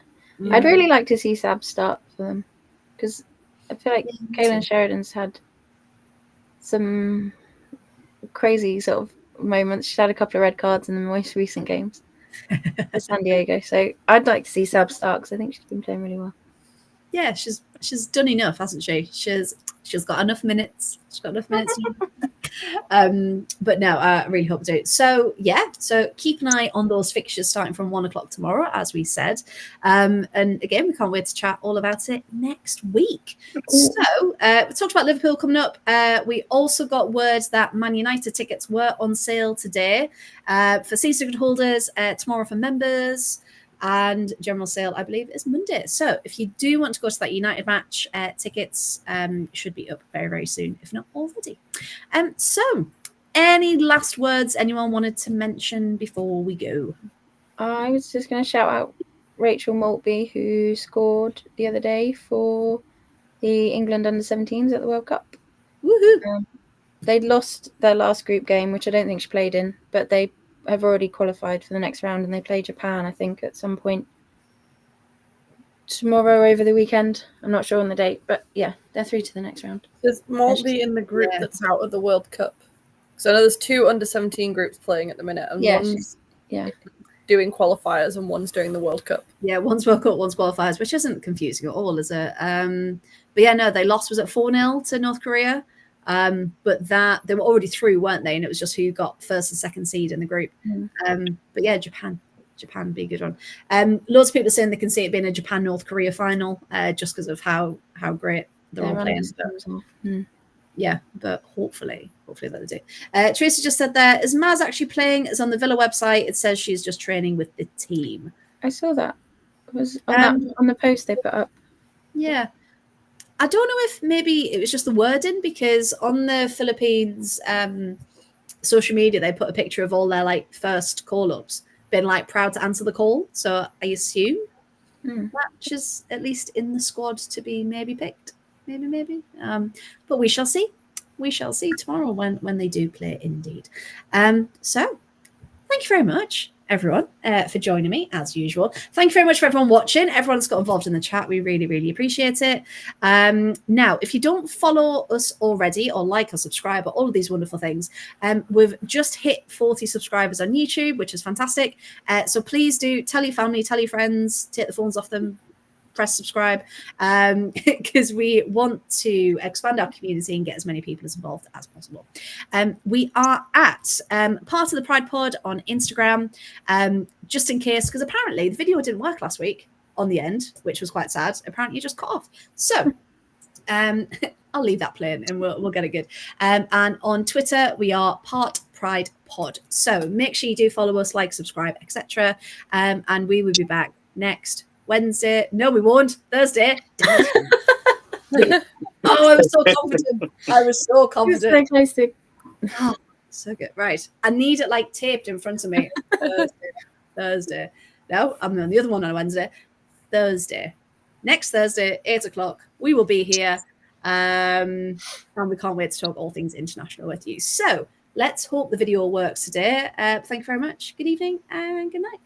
I'd really like to see Sab start for them because I feel like Kaylin Sheridan's had some crazy sort of moments. She's had a couple of red cards in the most recent games for San Diego, so I'd like to see Sab start because I think she's been playing really well. Yeah, she's done enough, hasn't she? She's got enough minutes. She's got enough minutes. But no, I really hope to do it. So yeah, so keep an eye on those fixtures starting from 1 o'clock tomorrow, as we said. And again, we can't wait to chat all about it next week. So we talked about Liverpool coming up. We also got word that Man United tickets were on sale today for season ticket holders, tomorrow for members. And general sale, I believe, is Monday. So if you do want to go to that United match, tickets should be up very, very soon, if not already. So any last words anyone wanted to mention before we go? I was just going to shout out Rachel Maltby, who scored the other day for the England under-17s at the World Cup. Woohoo! They'd lost their last group game, which I don't think she played in, but they have already qualified for the next round, and they play Japan, I think, at some point tomorrow over the weekend. I'm not sure on the date, but yeah, they're through to the next round. There's Maltby in the group that's out of the World Cup. So I know there's 2 under-17 groups playing at the minute, and one's doing qualifiers and one's doing the World Cup. Yeah, one's World Cup, one's qualifiers, which isn't confusing at all, is it? But yeah, no, they lost, was it 4-0 to North Korea? But that they were already through, weren't they? And it was just who got first and second seed in the group. But yeah, Japan be a good one. Loads of people are saying they can see it being a Japan-North Korea final, just because of how great they're all playing. Yeah, but hopefully that they do. Teresa just said there, is Maz actually playing? It's on the Villa website. It says she's just training with the team. I saw that. It was on the post they put up. Yeah. I don't know if maybe it was just the wording, because on the Philippines social media, they put a picture of all their like first call-ups, been like proud to answer the call. So I assume that she's at least in the squad to be maybe picked. Maybe. But we shall see. We shall see tomorrow when they do play indeed. So thank you very much, everyone, for joining me as usual. Thank you very much for everyone watching. Everyone's got involved in the chat. We really, really appreciate it. Now, if you don't follow us already or like or subscribe or all of these wonderful things, we've just hit 40 subscribers on YouTube, which is fantastic. So please do tell your family, tell your friends, take the phones off them, press subscribe, because we want to expand our community and get as many people as involved as possible. We are at part of the Pride Pod on Instagram, just in case, because apparently the video didn't work last week on the end, which was quite sad. Apparently you just cut off. So I'll leave that playing and we'll get it good. And on Twitter, we are Part Pride Pod. So make sure you do follow us, like, subscribe, etc. And we will be back next Wednesday. No, we won't. Thursday. Oh, I was so confident. So close to. Oh, so good. Right. I need it like taped in front of me. Thursday. No, I'm on the other one on Wednesday. Thursday. Next Thursday, 8 o'clock. We will be here. And we can't wait to talk all things international with you. So let's hope the video works today. Thank you very much. Good evening and good night.